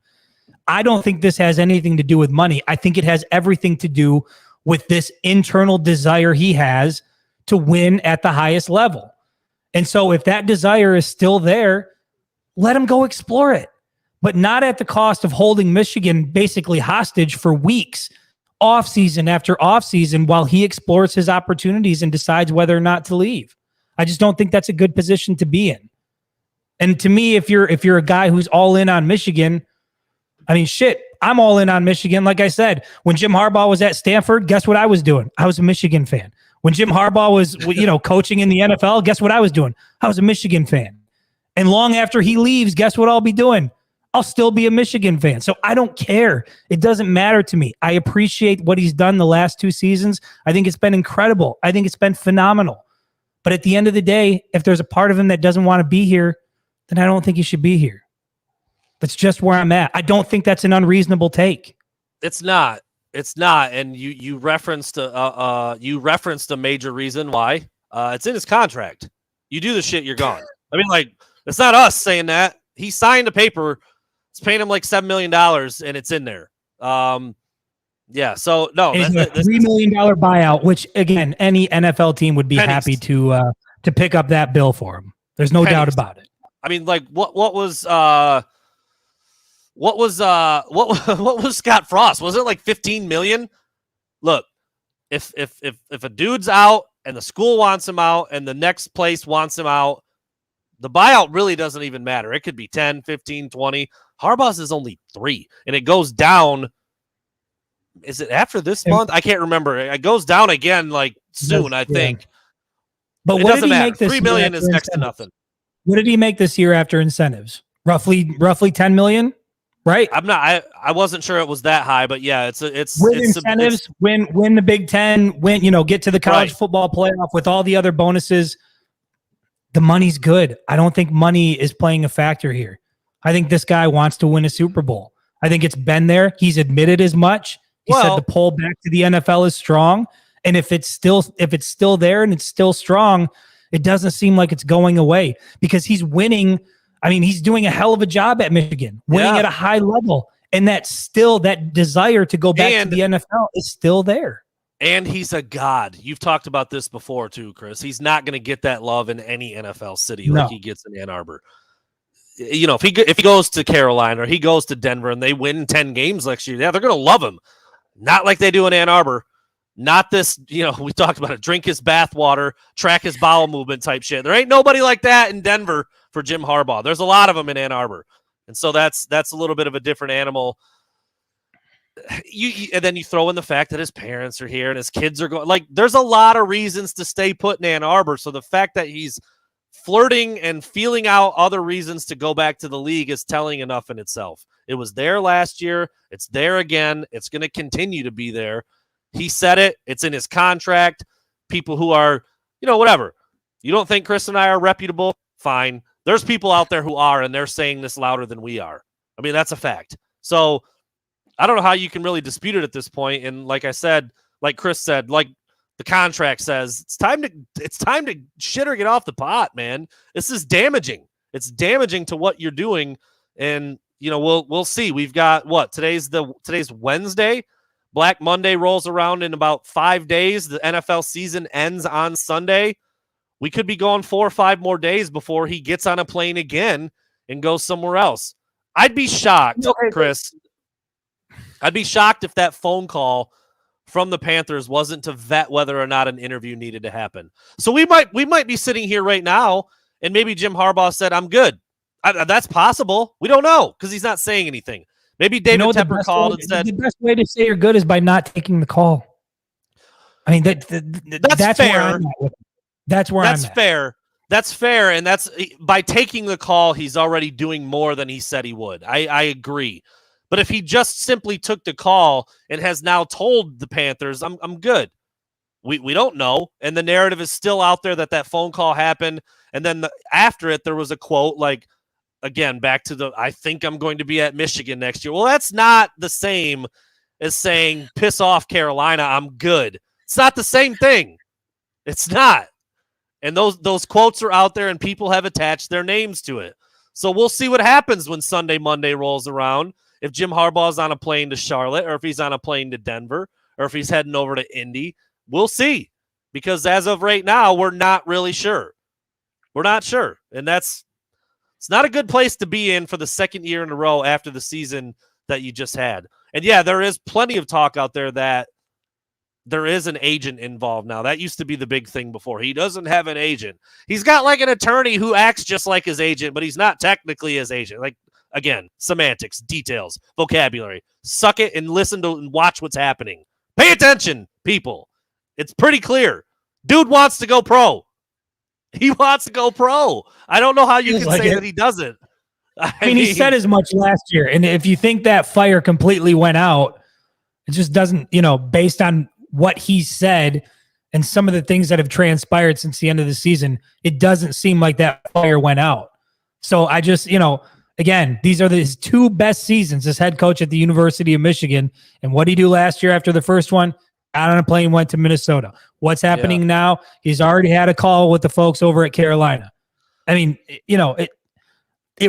I don't think this has anything to do with money. I think it has everything to do with this internal desire he has to win at the highest level. And so if that desire is still there, let him go explore it, but not at the cost of holding Michigan basically hostage for weeks, offseason after offseason, while he explores his opportunities and decides whether or not to leave. I just don't think that's a good position to be in. And to me, if you're a guy who's all in on Michigan, I mean, shit, I'm all in on Michigan. Like I said, when Jim Harbaugh was at Stanford, guess what I was doing? I was a Michigan fan. When Jim Harbaugh was, coaching in the NFL, guess what I was doing? I was a Michigan fan. And long after he leaves, guess what I'll be doing? I'll still be a Michigan fan. So I don't care. It doesn't matter to me. I appreciate what he's done the last 2 seasons. I think it's been incredible. I think it's been phenomenal. But at the end of the day, if there's a part of him that doesn't want to be here, then I don't think he should be here. That's just where I'm at. I don't think that's an unreasonable take. It's not. It's not. And you referenced a major reason why. It's in his contract. You do the shit, you're gone. I mean, like, it's not us saying that. He signed a paper. It's paying him like $7 million, and it's in there. Yeah. So no, a $3 million buyout, which again, any NFL team would be happy to pick up that bill for him. There's no doubt about it. I mean, like, what was Scott Frost? Was it like 15 million? Look, if a dude's out and the school wants him out and the next place wants him out, the buyout really doesn't even matter. It could be 10, 15, 20. Harbaugh's is only 3, and it goes down. Is it after this month? I can't remember. It goes down again like soon, I think. But what did he make this $3 million is next to nothing. What did he make this year after incentives? Roughly 10 million, right? I wasn't sure it was that high, but yeah, it's incentives, win the Big Ten, get to the college football playoff with all the other bonuses. The money's good. I don't think money is playing a factor here. I think this guy wants to win a Super Bowl. I think it's been there. He's admitted as much. He said the pull back to the NFL is strong. And if it's still there and it's still strong, it doesn't seem like it's going away because he's winning. I mean, he's doing a hell of a job at Michigan, winning at a high level. And that desire to go back to the NFL is still there. And he's a god. You've talked about this before too, Chris. He's not going to get that love in any NFL city like he gets in Ann Arbor. If he goes to Carolina or he goes to Denver and they win 10 games next year, they're going to love him. Not like they do in Ann Arbor. Not this, we talked about it, drink his bathwater, track his bowel movement type shit. There ain't nobody like that in Denver for Jim Harbaugh. There's a lot of them in Ann Arbor. And so that's a little bit of a different animal. And then you throw in the fact that his parents are here and his kids are going. Like, there's a lot of reasons to stay put in Ann Arbor. So the fact that he's flirting and feeling out other reasons to go back to the league is telling enough in itself. It was there last year. It's there again. It's going to continue to be there. He said it. It's in his contract. People who are, whatever. You don't think Chris and I are reputable? Fine. There's people out there who are, and they're saying this louder than we are. I mean, that's a fact. So I don't know how you can really dispute it at this point. And like I said, like Chris said, like the contract says, it's time to shit or get off the pot, man. This is damaging. It's damaging to what you're doing. And we'll see. We've got what? Today's Wednesday. Black Monday rolls around in about 5 days. The NFL season ends on Sunday. We could be going 4 or 5 more days before he gets on a plane again and goes somewhere else. I'd be shocked, Chris. I'd be shocked if that phone call from the Panthers wasn't to vet whether or not an interview needed to happen. So we might be sitting here right now, and maybe Jim Harbaugh said, "I'm good. That's possible. We don't know because he's not saying anything. Maybe David Tepper called and said the best way to say you're good is by not taking the call. I mean, that's fair. Where I'm at with it. That's where I'm at. Fair. That's fair. And that's by taking the call, he's already doing more than he said he would. I agree. But if he just simply took the call and has now told the Panthers, I'm good. We don't know. And the narrative is still out there that phone call happened. And then after it, there was a quote like, again, back to I think I'm going to be at Michigan next year. Well, that's not the same as saying, piss off Carolina, I'm good. It's not the same thing. It's not. And those quotes are out there and people have attached their names to it. So we'll see what happens when Sunday, Monday rolls around. If Jim Harbaugh's on a plane to Charlotte or if he's on a plane to Denver or if he's heading over to Indy, we'll see. Because as of right now, we're not really sure. We're not sure. And it's not a good place to be in for the second year in a row after the season that you just had. And yeah, there is plenty of talk out there that there is an agent involved now. That used to be the big thing before. He doesn't have an agent. He's got like an attorney who acts just like his agent, but he's not technically his agent. Like, again, semantics, details, vocabulary. Suck it and listen to and watch what's happening. Pay attention, people. It's pretty clear. Dude wants to go pro. He wants to go pro. I don't know how you can say that he doesn't. I mean, he said as much last year. And if you think that fire completely went out, it just doesn't, based on what he said and some of the things that have transpired since the end of the season, it doesn't seem like that fire went out. So I just, again, these are his two best seasons as head coach at the University of Michigan. And what did he do last year after the first one? Got on a plane, went to Minnesota. What's happening now? He's already had a call with the folks over at Carolina. I mean, it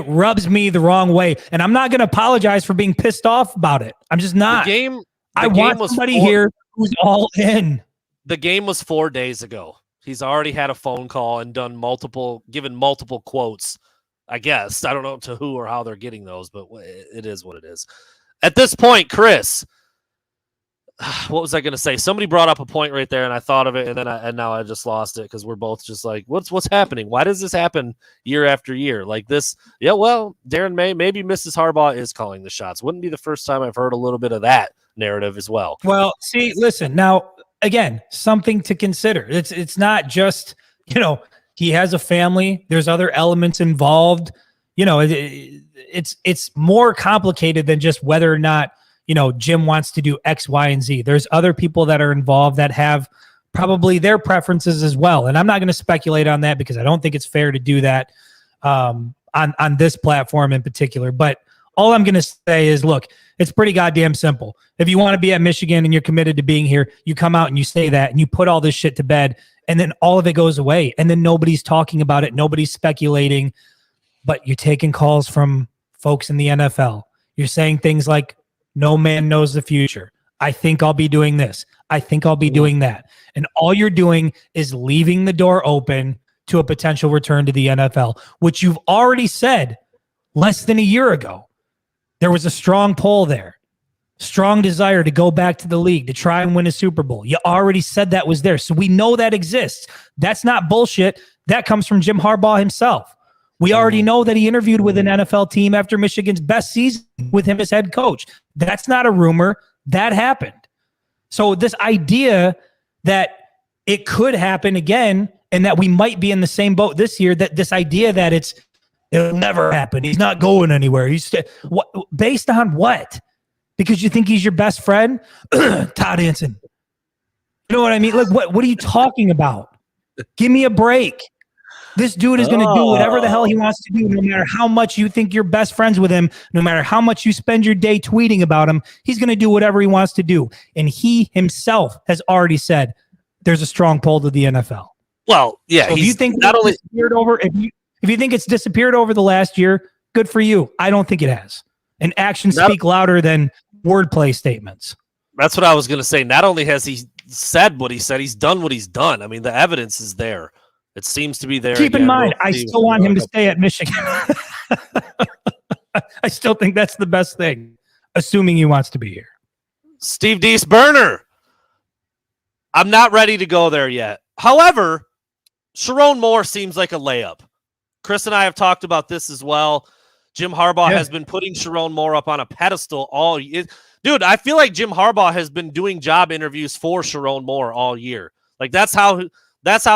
rubs me the wrong way. And I'm not going to apologize for being pissed off about it. I'm just not. I want somebody here who's all in. The game was 4 days ago. He's already had a phone call and given multiple quotes, I guess. I don't know to who or how they're getting those, but it is what it is. At this point, Chris, what was I going to say? Somebody brought up a point right there, and I thought of it, and now I just lost it because we're both just like, what's happening? Why does this happen year after year like this? Yeah, well, Darren maybe Mrs. Harbaugh is calling the shots. Wouldn't be the first time I've heard a little bit of that narrative as well. Well, see, listen, now, again, something to consider. It's not just, he has a family. There's other elements involved. It's more complicated than just whether or not, Jim wants to do X, Y, and Z. There's other people that are involved that have probably their preferences as well. And I'm not going to speculate on that because I don't think it's fair to do that on this platform in particular. But all I'm going to say is, look, it's pretty goddamn simple. If you want to be at Michigan and you're committed to being here, you come out and you say that and you put all this shit to bed and then all of it goes away. And then nobody's talking about it. Nobody's speculating, but you're taking calls from folks in the NFL. You're saying things like, no man knows the future. I think I'll be doing this. I think I'll be doing that. And all you're doing is leaving the door open to a potential return to the NFL, which you've already said less than a year ago. There was a strong pull there, strong desire to go back to the league, to try and win a Super Bowl. You already said that was there. So we know that exists. That's not bullshit. That comes from Jim Harbaugh himself. We already know that he interviewed with an NFL team after Michigan's best season with him as head coach. That's not a rumor. That happened. So this idea that it could happen again and that we might be in the same boat this year, that this idea that it'll never happen. He's not going anywhere. Based on what? Because you think he's your best friend? Todd Hanson. You know what I mean? Like, what are you talking about? Give me a break. This dude is going to do whatever the hell he wants to do, no matter how much you think you're best friends with him, no matter how much you spend your day tweeting about him. He's going to do whatever he wants to do. And he himself has already said there's a strong pull to the NFL. Well, yeah. So if you think if you think it's disappeared over the last year, good for you. I don't think it has. And actions speak louder than wordplay statements. That's what I was going to say. Not only has he said what he said, he's done what he's done. I mean, the evidence is there. It seems to be there. Keep in mind, I still want him to stay at Michigan. I still think that's the best thing, assuming he wants to be here. Steve Deese burner. I'm not ready to go there yet. However, Sharon Moore seems like a layup. Chris and I have talked about this as well. Jim Harbaugh has been putting Sharon Moore up on a pedestal all year. Dude, I feel like Jim Harbaugh has been doing job interviews for Sharon Moore all year. Like that's how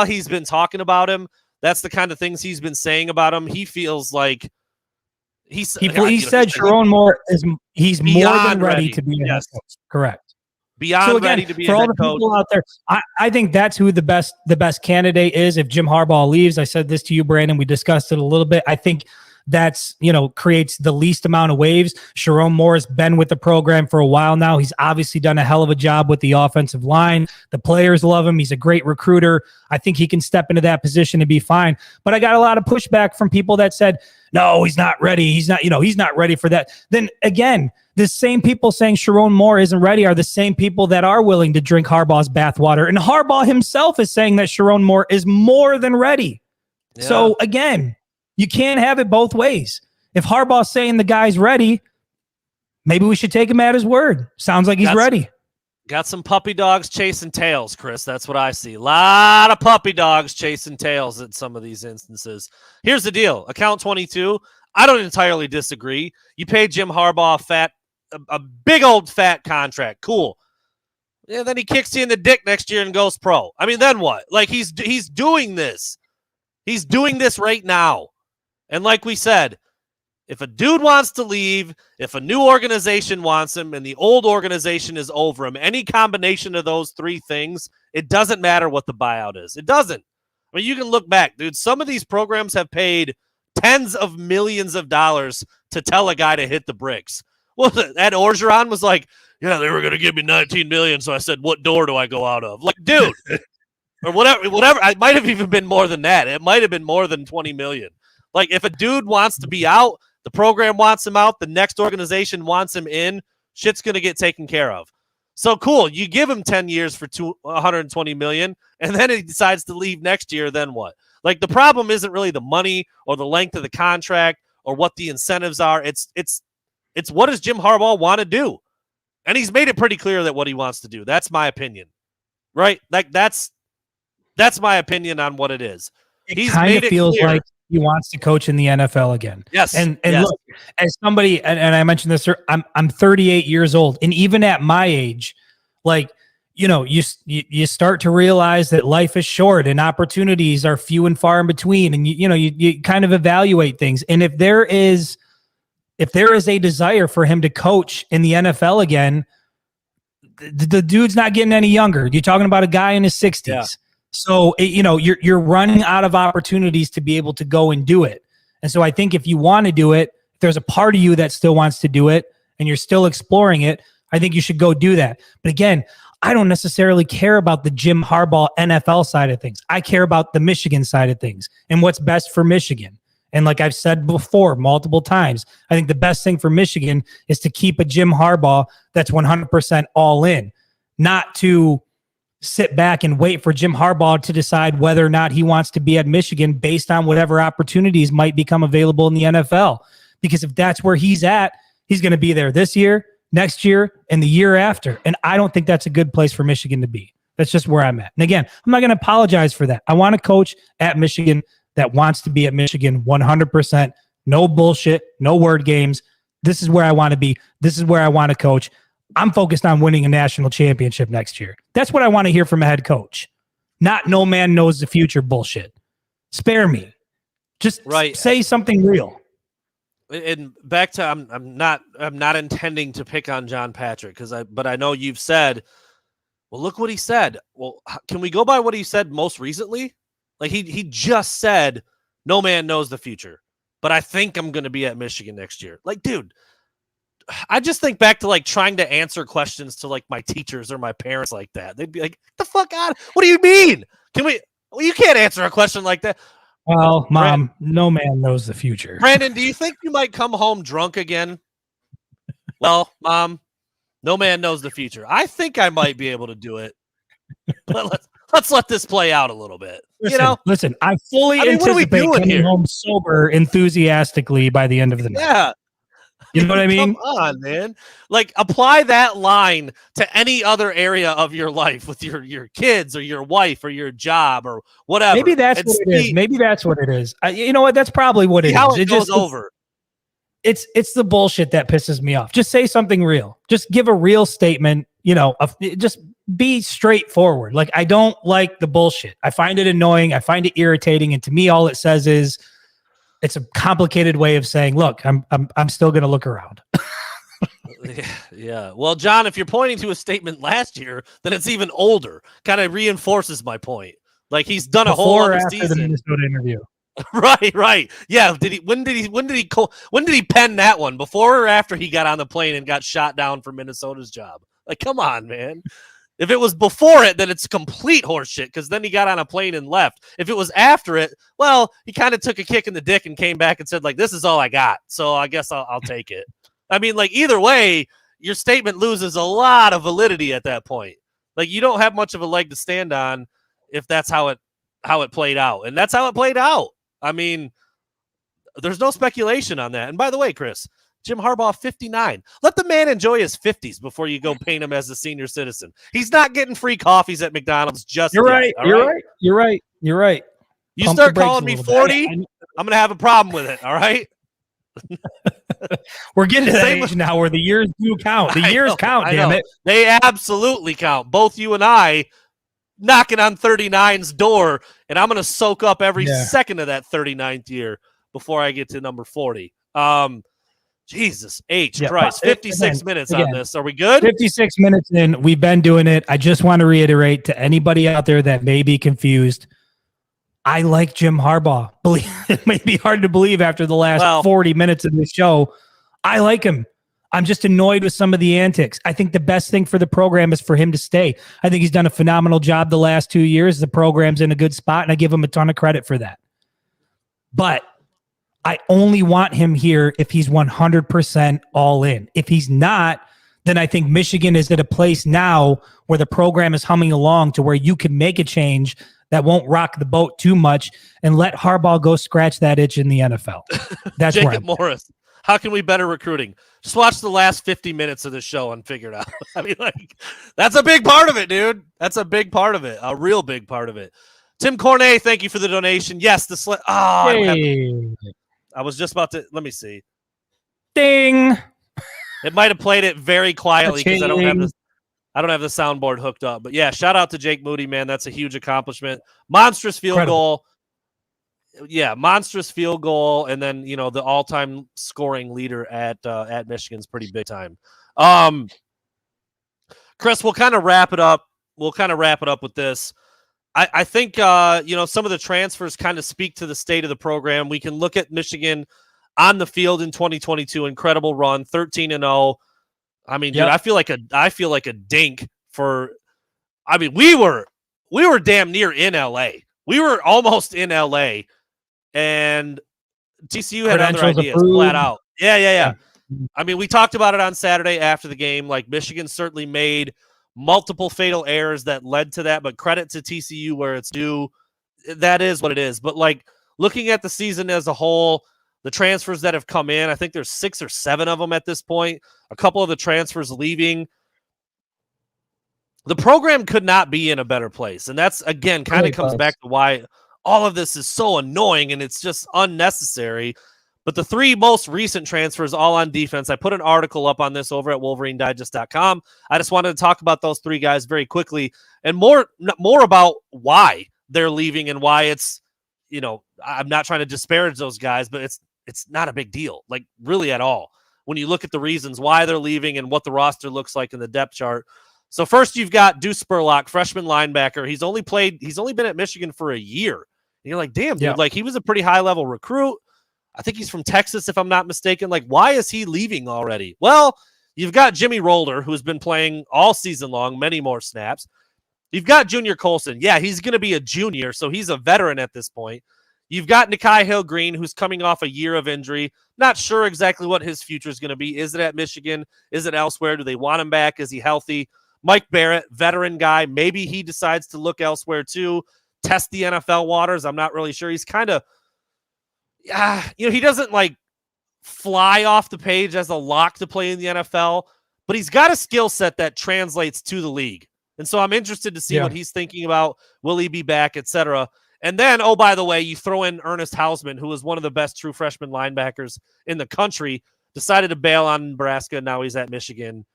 he's been talking about him. That's the kind of things he's been saying about him. He feels like he said Sharon Moore he's more than ready to be a head coach. Correct. Beyond ready to be for a all head the coach. people out there, I think that's who the best candidate is if Jim Harbaugh leaves. I said this to you, Brandon. We discussed it a little bit. I think that's, creates the least amount of waves. Sharon Moore has been with the program for a while now. He's obviously done a hell of a job with the offensive line. The players love him. He's a great recruiter. I think he can step into that position and be fine. But I got a lot of pushback from people that said, no, he's not ready. He's not ready for that. Then again, the same people saying Sharon Moore isn't ready are the same people that are willing to drink Harbaugh's bathwater. And Harbaugh himself is saying that Sharon Moore is more than ready. Yeah. So again, you can't have it both ways. If Harbaugh's saying the guy's ready, maybe we should take him at his word. Sounds like he's ready. Got some puppy dogs chasing tails, Chris. That's what I see. A lot of puppy dogs chasing tails in some of these instances. Here's the deal. Account 22, I don't entirely disagree. You pay Jim Harbaugh a big old fat contract. Cool. Yeah, then he kicks you in the dick next year and goes pro. I mean, then what? Like, he's doing this. He's doing this right now. And like we said, if a dude wants to leave, if a new organization wants him, and the old organization is over him, any combination of those three things, it doesn't matter what the buyout is. It doesn't. I mean, you can look back, dude. Some of these programs have paid tens of millions of dollars to tell a guy to hit the bricks. Well, Ed Orgeron was like, yeah, they were going to give me $19 million, so I said, what door do I go out of? Like, dude, or whatever. It might have even been more than that. It might have been more than $20 million. Like, if a dude wants to be out, the program wants him out, the next organization wants him in, shit's going to get taken care of. So cool, you give him 10 years for $120 million, and then he decides to leave next year, then what? Like, the problem isn't really the money or the length of the contract or what the incentives are. It's what does Jim Harbaugh want to do? And he's made it pretty clear that what he wants to do. That's my opinion. Right? Like, that's my opinion on what it is. He's kind of feels clear. Like he wants to coach in the NFL again. Yes. And look, as somebody, and I mentioned this, I'm 38 years old. And even at my age, like, you start to realize that life is short and opportunities are few and far in between. And you kind of evaluate things. And if there is a desire for him to coach in the NFL again, the dude's not getting any younger. You're talking about a guy in his 60s. Yeah. So, you're running out of opportunities to be able to go and do it. And so I think if you want to do it, if there's a part of you that still wants to do it and you're still exploring it, I think you should go do that. But again, I don't necessarily care about the Jim Harbaugh NFL side of things. I care about the Michigan side of things and what's best for Michigan. And like I've said before multiple times, I think the best thing for Michigan is to keep a Jim Harbaugh that's 100% all in, not to sit back and wait for Jim Harbaugh to decide whether or not he wants to be at Michigan based on whatever opportunities might become available in the NFL. Because if that's where he's at, he's going to be there this year, next year, and the year after. And I don't think that's a good place for Michigan to be. That's just where I'm at. And again, I'm not going to apologize for that. I want a coach at Michigan that wants to be at Michigan 100%. No bullshit, no word games. This is where I want to be. This is where I want to coach. I'm focused on winning a national championship next year. That's what I want to hear from a head coach. Not no man knows the future bullshit. Spare me. Just say something real. And back to I'm not intending to pick on John Patrick but I know you've said, well, look what he said. Well, can we go by what he said most recently? Like he just said, no man knows the future, but I think I'm going to be at Michigan next year. Like, dude, I just think back to like trying to answer questions to like my teachers or my parents like that. They'd be like, "The fuck out! What do you mean? Well, you can't answer a question like that." Well, Mom, no man knows the future. Brandon, do you think you might come home drunk again? Well, Mom, no man knows the future. I think I might be able to do it. But let's let this play out a little bit. Listen, I fully anticipate coming home sober enthusiastically by the end of the night. Yeah. You know what I mean? Come on, man. Like, apply that line to any other area of your life with your kids or your wife or your job or whatever. Maybe that's what it is. Maybe that's what it is. You know what? That's probably what it how is. it goes over. It's the bullshit that pisses me off. Just say something real. Just give a real statement. Just be straightforward. Like, I don't like the bullshit. I find it annoying. I find it irritating. And to me, all it says is it's a complicated way of saying, look, I'm still going to look around. Yeah. Well, John, if you're pointing to a statement last year, then it's even older. Kind of reinforces my point. Like, he's done a whole other after season. the Minnesota interview. Right. Yeah. When did he pen that one? Before or after he got on the plane and got shot down for Minnesota's job? Like, come on, man. If it was before it, then it's complete horseshit because then he got on a plane and left. If it was after it, well, he kind of took a kick in the dick and came back and said, like, this is all I got. So I guess I'll take it. I mean, like, either way, your statement loses a lot of validity at that point. Like, you don't have much of a leg to stand on if that's how it played out. And that's how it played out. I mean, there's no speculation on that. And by the way, Chris, Jim Harbaugh, 59. Let the man enjoy his 50s before you go paint him as a senior citizen. He's not getting free coffees at McDonald's just You're yet, right. You're right. You Pump start the brakes calling a me little 40, bit. I'm going to have a problem with it, all right? We're getting to that age now where the years do count. The years count, damn it. They absolutely count. Both you and I knocking on 39's door, and I'm going to soak up every second of that 39th year before I get to number 40. Jesus Christ, 56 minutes on this. Are we good? 56 minutes in. We've been doing it. I just want to reiterate to anybody out there that may be confused, I like Jim Harbaugh. It may be hard to believe after the last 40 minutes of this show. I like him. I'm just annoyed with some of the antics. I think the best thing for the program is for him to stay. I think he's done a phenomenal job the last 2 years. The program's in a good spot, and I give him a ton of credit for that. But I only want him here if he's 100% all in. If he's not, then I think Michigan is at a place now where the program is humming along to where you can make a change that won't rock the boat too much and let Harbaugh go scratch that itch in the NFL. That's Jacob Morris. How can we better recruiting? Just watch the last 50 minutes of the show and figure it out. I mean, like, that's a big part of it, dude. That's a big part of it. A real big part of it. Tim Cornet, thank you for the donation. Yes, the I was just about to, let me see. Ding. It might have played it very quietly because I don't have the soundboard hooked up. But yeah, shout out to Jake Moody, man. That's a huge accomplishment. Monstrous field goal. Yeah, monstrous field goal, and then the all-time scoring leader at Michigan's pretty big time. Chris, we'll kind of wrap it up. With this. I think some of the transfers kind of speak to the state of the program. We can look at Michigan on the field in 2022, incredible run, 13-0. I mean, dude, I feel like a dink for. I mean, we were damn near in LA. We were almost in LA, and TCU had other ideas, flat out. Yeah. I mean, we talked about it on Saturday after the game. Like, Michigan certainly made multiple fatal errors that led to that, but credit to TCU where it's due. That is what it is. But, like, looking at the season as a whole, the transfers that have come in, I think there's 6 or 7 of them at this point. A couple of the transfers leaving. The program could not be in a better place. And that's, again, kind of comes back to why all of this is so annoying and it's just unnecessary. But the 3 most recent transfers, all on defense, I put an article up on this over at WolverineDigest.com. I just wanted to talk about those 3 guys very quickly and more about why they're leaving and why it's, I'm not trying to disparage those guys, but it's not a big deal, like, really at all, when you look at the reasons why they're leaving and what the roster looks like in the depth chart. So first, you've got Deuce Spurlock, freshman linebacker. He's only been at Michigan for a year. And you're like, damn, dude, like, he was a pretty high-level recruit. I think he's from Texas, if I'm not mistaken. Like, why is he leaving already? Well, you've got Jimmy Rolder, who's been playing all season long, many more snaps. You've got Junior Colson. Yeah, he's going to be a junior, so he's a veteran at this point. You've got Nikhai Hill-Green, who's coming off a year of injury. Not sure exactly what his future is going to be. Is it at Michigan? Is it elsewhere? Do they want him back? Is he healthy? Mike Barrett, veteran guy. Maybe he decides to look elsewhere too, test the NFL waters. I'm not really sure. He's kind of, he doesn't, like, fly off the page as a lock to play in the NFL, but he's got a skill set that translates to the league. And so I'm interested to see what he's thinking about. Will he be back, et cetera? And then, oh, by the way, you throw in Ernest Hausman, who is one of the best true freshman linebackers in the country, decided to bail on Nebraska. Now he's at Michigan.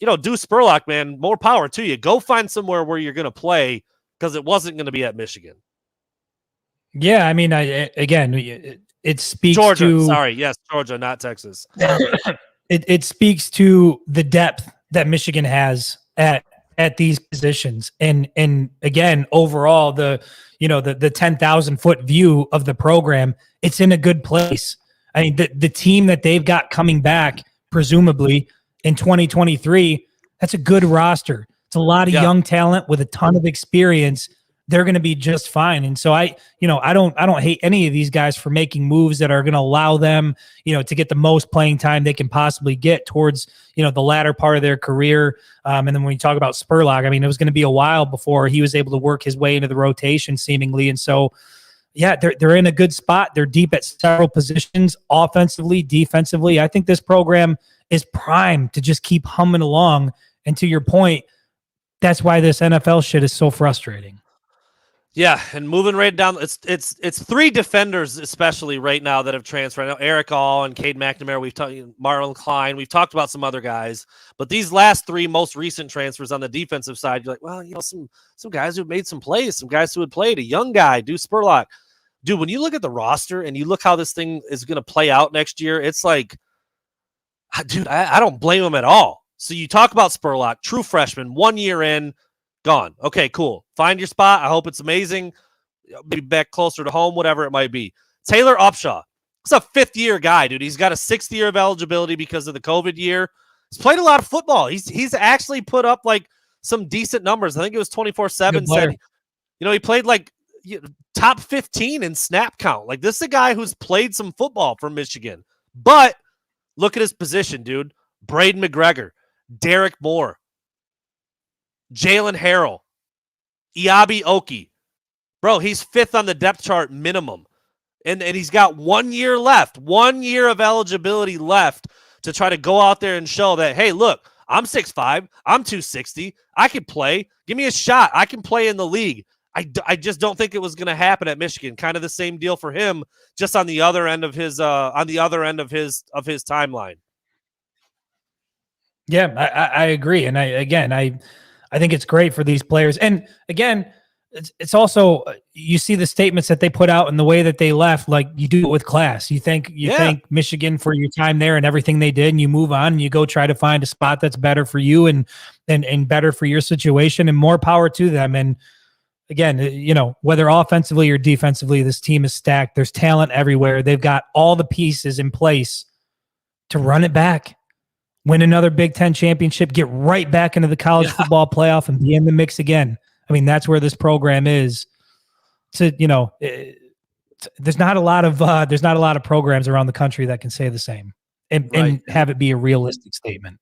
Deuce Spurlock, man, more power to you. Go find somewhere where you're going to play because it wasn't going to be at Michigan. Yeah, I mean, it speaks Georgia. to Sorry, yes, Georgia, not Texas. it speaks to the depth that Michigan has at these positions, and again, overall, the 10,000 foot view of the program, it's in a good place. I mean, the team that they've got coming back, presumably in 2023, that's a good roster. It's a lot of young talent with a ton of experience. They're going to be just fine. And so I don't hate any of these guys for making moves that are going to allow them, to get the most playing time they can possibly get towards, the latter part of their career. And then when you talk about Spurlock, I mean, it was going to be a while before he was able to work his way into the rotation seemingly. And so, yeah, they're in a good spot. They're deep at several positions, offensively, defensively. I think this program is primed to just keep humming along. And to your point, that's why this NFL shit is so frustrating. Yeah, and moving right down, it's three defenders especially right now that have transferred. I know Eric All and Cade McNamara. We've talked Marlon Klein. We've talked about some other guys, but these last three most recent transfers on the defensive side, you're like, well, some guys who made some plays, some guys who had played. A young guy, Deuce Spurlock. Dude, when you look at the roster and you look how this thing is going to play out next year, it's like, dude, I don't blame him at all. So you talk about Spurlock, true freshman, 1 year in. Gone. Okay, cool. Find your spot. I hope it's amazing. Maybe back closer to home, whatever it might be. Taylor Upshaw. He's a fifth-year guy, dude. He's got a sixth year of eligibility because of the COVID year. He's played a lot of football. He's actually put up like some decent numbers. I think it was 24/7 said, he played like top 15 in snap count. Like, this is a guy who's played some football for Michigan. But look at his position, dude. Braden McGregor, Derek Moore, Jalen Harrell, Iabi Oki. Bro, he's fifth on the depth chart minimum. And he's got 1 year left, 1 year of eligibility left to try to go out there and show that, hey, look, I'm 6'5", I'm 260, I can play. Give me a shot. I can play in the league. I just don't think it was going to happen at Michigan. Kind of the same deal for him, just on the other end of his timeline. Yeah, I agree. And I think it's great for these players. And again, it's also, you see the statements that they put out and the way that they left, like, you do it with class. You thank Michigan for your time there and everything they did, and you move on and you go try to find a spot that's better for you and better for your situation, and more power to them. And again, whether offensively or defensively, this team is stacked. There's talent everywhere. They've got all the pieces in place to run it back. Win another Big Ten championship, get right back into the college football playoff and be in the mix again. I mean, that's where this program is. There's not a lot of programs around the country that can say the same and have it be a realistic statement.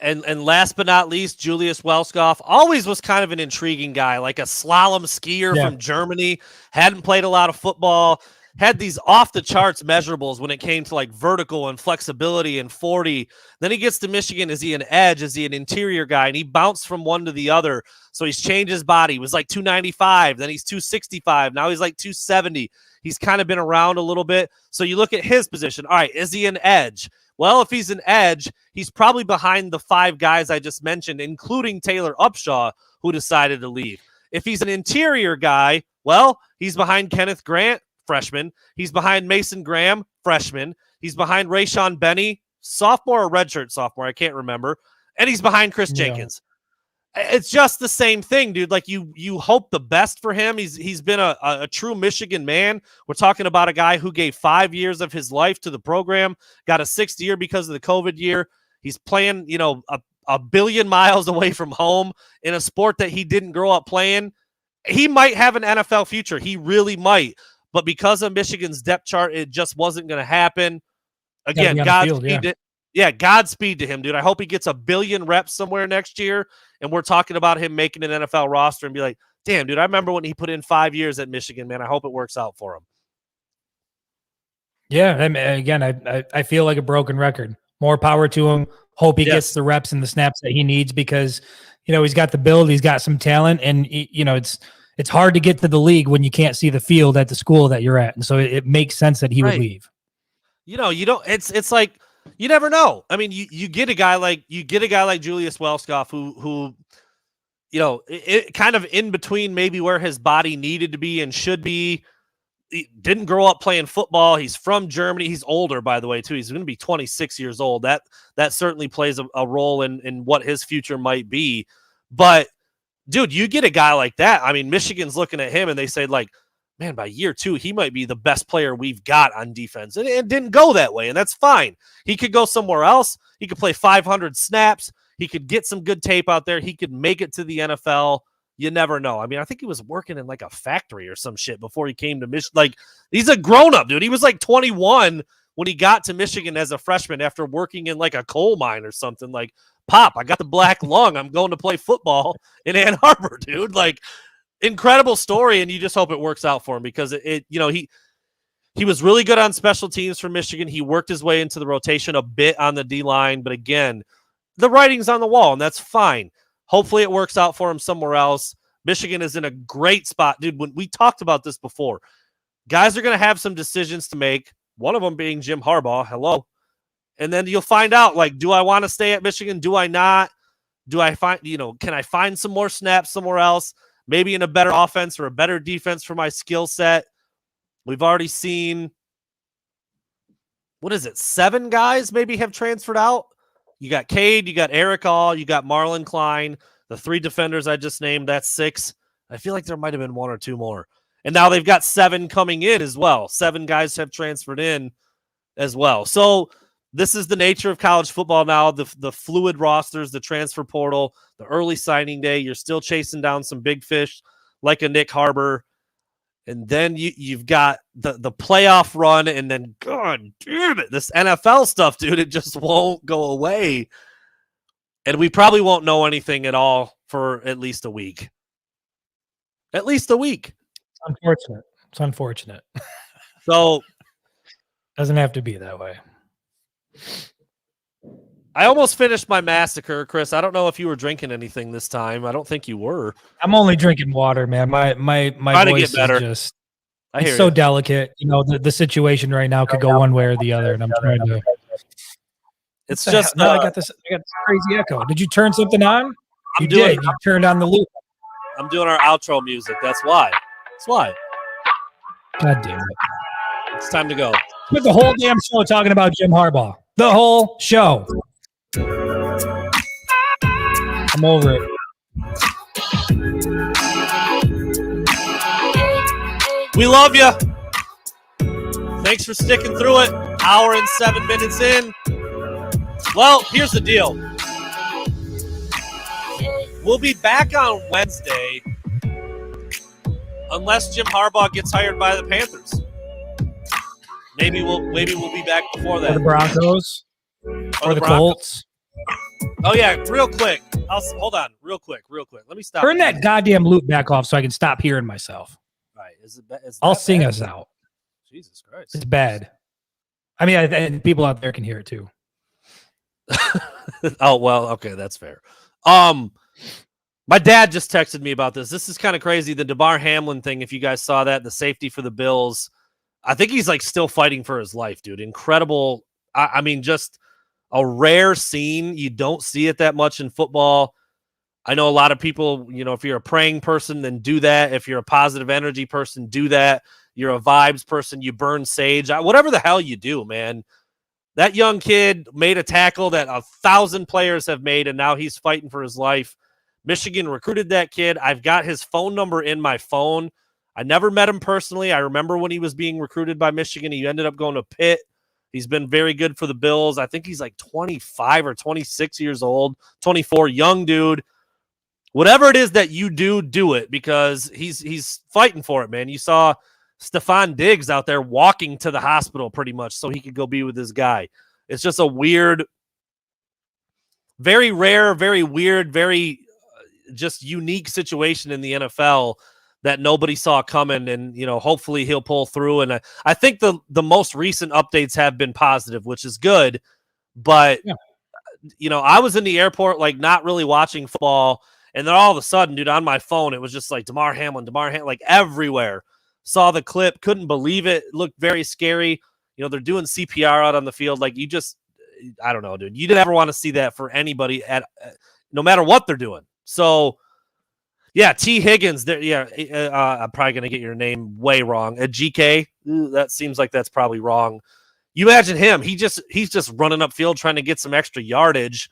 And last but not least, Julius Welskoff always was kind of an intriguing guy, like a slalom skier from Germany, hadn't played a lot of football, had these off-the-charts measurables when it came to like vertical and flexibility and 40. Then he gets to Michigan. Is he an edge? Is he an interior guy? And he bounced from one to the other. So he's changed his body. He was like 295. Then he's 265. Now he's like 270. He's kind of been around a little bit. So you look at his position. All right, is he an edge? Well, if he's an edge, he's probably behind the five guys I just mentioned, including Taylor Upshaw, who decided to leave. If he's an interior guy, well, he's behind Kenneth Grant, freshman. He's behind Mason Graham, freshman. He's behind Rayshawn Benny, sophomore or redshirt sophomore, I can't remember. And he's behind Chris Jenkins. It's just the same thing, dude. Like, you hope the best for him. He's been a true Michigan man. We're talking about a guy who gave 5 years of his life to the program, got a sixth year because of the COVID year. He's playing, a billion miles away from home in a sport that he didn't grow up playing. He might have an NFL future. He really might. But because of Michigan's depth chart, it just wasn't going to happen. Again, Godspeed to him, dude. I hope he gets a billion reps somewhere next year, and we're talking about him making an NFL roster and be like, damn, dude, I remember when he put in 5 years at Michigan, man. I hope it works out for him. Yeah, I mean, again, I feel like a broken record. More power to him. Hope he gets Yes. the reps and the snaps that he needs because he's got the build, he's got some talent, and it's hard to get to the league when you can't see the field at the school that you're at, and so it makes sense that he would Right. leave. You don't. It's like you never know. I mean, you get a guy like Julius Welskoff who it kind of in between maybe where his body needed to be and should be. He didn't grow up playing football. He's from Germany. He's older, by the way, too. He's going to be 26 years old. That certainly plays a role in what his future might be. But, dude, you get a guy like that. I mean, Michigan's looking at him and they say, like, man, by year 2, he might be the best player we've got on defense. And it didn't go that way, and that's fine. He could go somewhere else. He could play 500 snaps. He could get some good tape out there. He could make it to the NFL. You never know. I mean, I think he was working in like a factory or some shit before he came to Michigan. Like, he's a grown-up, dude. He was like 21 when he got to Michigan as a freshman after working in like a coal mine or something. Like, Pop, I got the black lung. I'm going to play football in Ann Arbor, dude. Like, incredible story, and you just hope it works out for him because he was really good on special teams for Michigan. He worked his way into the rotation a bit on the D-line, but again, the writing's on the wall, and that's fine. Hopefully it works out for him somewhere else. Michigan is in a great spot. Dude, when we talked about this before, guys are going to have some decisions to make, one of them being Jim Harbaugh. Hello. And then you'll find out, like, do I want to stay at Michigan? Do I not? Do I find, can I find some more snaps somewhere else? Maybe in a better offense or a better defense for my skill set. We've already seen, 7 guys maybe have transferred out? You got Cade, you got Eric All, you got Marlon Klein, the 3 defenders I just named, that's 6. I feel like there might have been 1 or 2 more. And now they've got 7 coming in as well. 7 guys have transferred in as well. So this is the nature of college football now, the fluid rosters, the transfer portal, the early signing day. You're still chasing down some big fish like a Nick Harbaugh. And then you've got the playoff run, and then, God damn it, this NFL stuff, dude, it just won't go away. And we probably won't know anything at all for at least a week. At least a week. It's unfortunate. So doesn't have to be that way. I almost finished my massacre, Chris. I don't know if you were drinking anything this time. I don't think you were. I'm only drinking water, man. My voice is just it's so delicate. The situation right now could go one way or the other, and I'm trying to. It's just I got this crazy echo. Did you turn something on? You did. You turned on the loop. I'm doing our outro music. That's why. God damn it! It's time to go. Spent the whole damn show talking about Jim Harbaugh. The whole show. I'm over it. We love you. Thanks for sticking through it. Hour and 7 minutes in. Well, here's the deal. We'll be back on Wednesday unless Jim Harbaugh gets hired by the Panthers. Maybe we'll be back before that. Or the Broncos. Or the Colts. Oh yeah, real quick. Hold on, real quick. Let me stop. Turn that goddamn loop back off so I can stop hearing myself. Right. I'll sing us out. Jesus Christ. It's bad. I mean, and people out there can hear it too. Oh, well, okay, that's fair. My dad just texted me about this. This is kind of crazy. The DeMar Hamlin thing, if you guys saw that, the safety for the Bills. I think he's like still fighting for his life, dude. Incredible. I mean, just a rare scene. You don't see it that much in football. I know a lot of people, if you're a praying person, then do that. If you're a positive energy person, do that. You're a vibes person, you burn sage. Whatever the hell you do, man. That young kid made a tackle that 1,000 players have made, and now he's fighting for his life. Michigan recruited that kid. I've got his phone number in my phone. I never met him personally. I remember when he was being recruited by Michigan. He ended up going to Pitt. He's been very good for the Bills. I think he's like 25 or 26 years old, 24, young dude. Whatever it is that you do it, because he's fighting for it, man. You saw Stephon Diggs out there walking to the hospital pretty much so he could go be with this guy. It's just a weird, very rare, very weird, very just unique situation in the NFL that nobody saw coming, and hopefully he'll pull through. And I think the most recent updates have been positive, which is good. But I was in the airport, like not really watching football, and then all of a sudden, dude, on my phone, it was just like Damar Hamlin, like everywhere. Saw the clip, couldn't believe it. Looked very scary. They're doing CPR out on the field. Like I don't know, dude. You didn't ever want to see that for anybody no matter what they're doing. So. Yeah, T. Higgins. There, I'm probably gonna get your name way wrong. GK. That seems like that's probably wrong. You imagine him. He's just running upfield trying to get some extra yardage.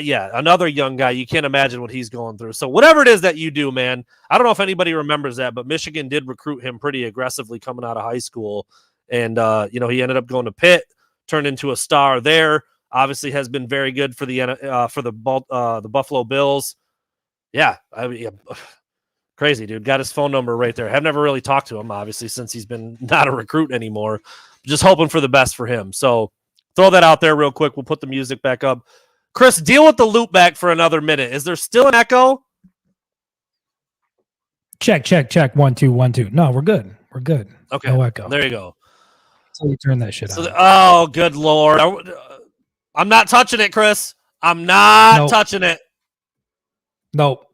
Yeah, another young guy. You can't imagine what he's going through. So whatever it is that you do, man. I don't know if anybody remembers that, but Michigan did recruit him pretty aggressively coming out of high school, and he ended up going to Pitt, turned into a star there. Obviously, has been very good for the Buffalo Bills. Yeah, crazy, dude. Got his phone number right there. Have never really talked to him, obviously, since he's been not a recruit anymore. Just hoping for the best for him. So throw that out there real quick. We'll put the music back up. Chris, deal with the loop back for another minute. Is there still an echo? Check. 1 2 1 2. No, we're good. We're good. Okay. No echo. There you go. So you turn that shit on. Oh, good Lord. I'm not touching it, Chris. I'm not touching it. Nope.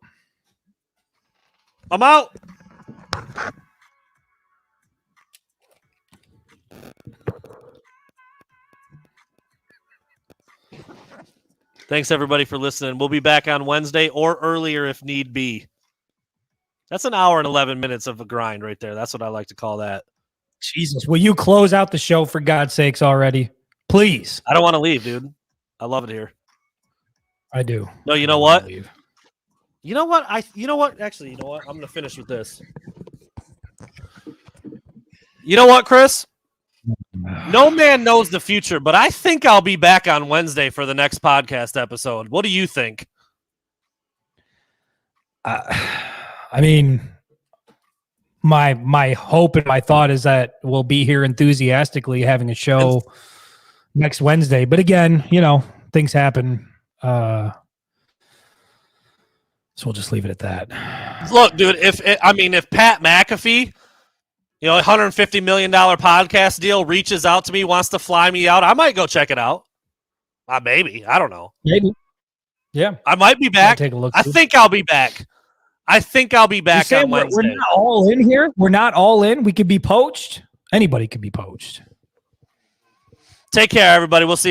I'm out. Thanks, everybody, for listening. We'll be back on Wednesday or earlier if need be. That's an hour and 11 minutes of a grind right there. That's what I like to call that. Jesus, will you close out the show for God's sakes already? Please. I don't want to leave, dude. I love it here. I do. No, you know what? You know what? Actually, you know what? I'm going to finish with this. You know what, Chris? No man knows the future, but I think I'll be back on Wednesday for the next podcast episode. What do you think? I mean, my hope and my thought is that we'll be here enthusiastically having a show next Wednesday. But again, things happen. So we'll just leave it at that. Look, dude, if Pat McAfee, $150 million podcast deal reaches out to me, wants to fly me out, I might go check it out. Maybe. I don't know. Maybe. Yeah. I might be back. Take a look. I think I'll be back. On Wednesday. We're not all in here. We're not all in. We could be poached. Anybody could be poached. Take care, everybody. We'll see you.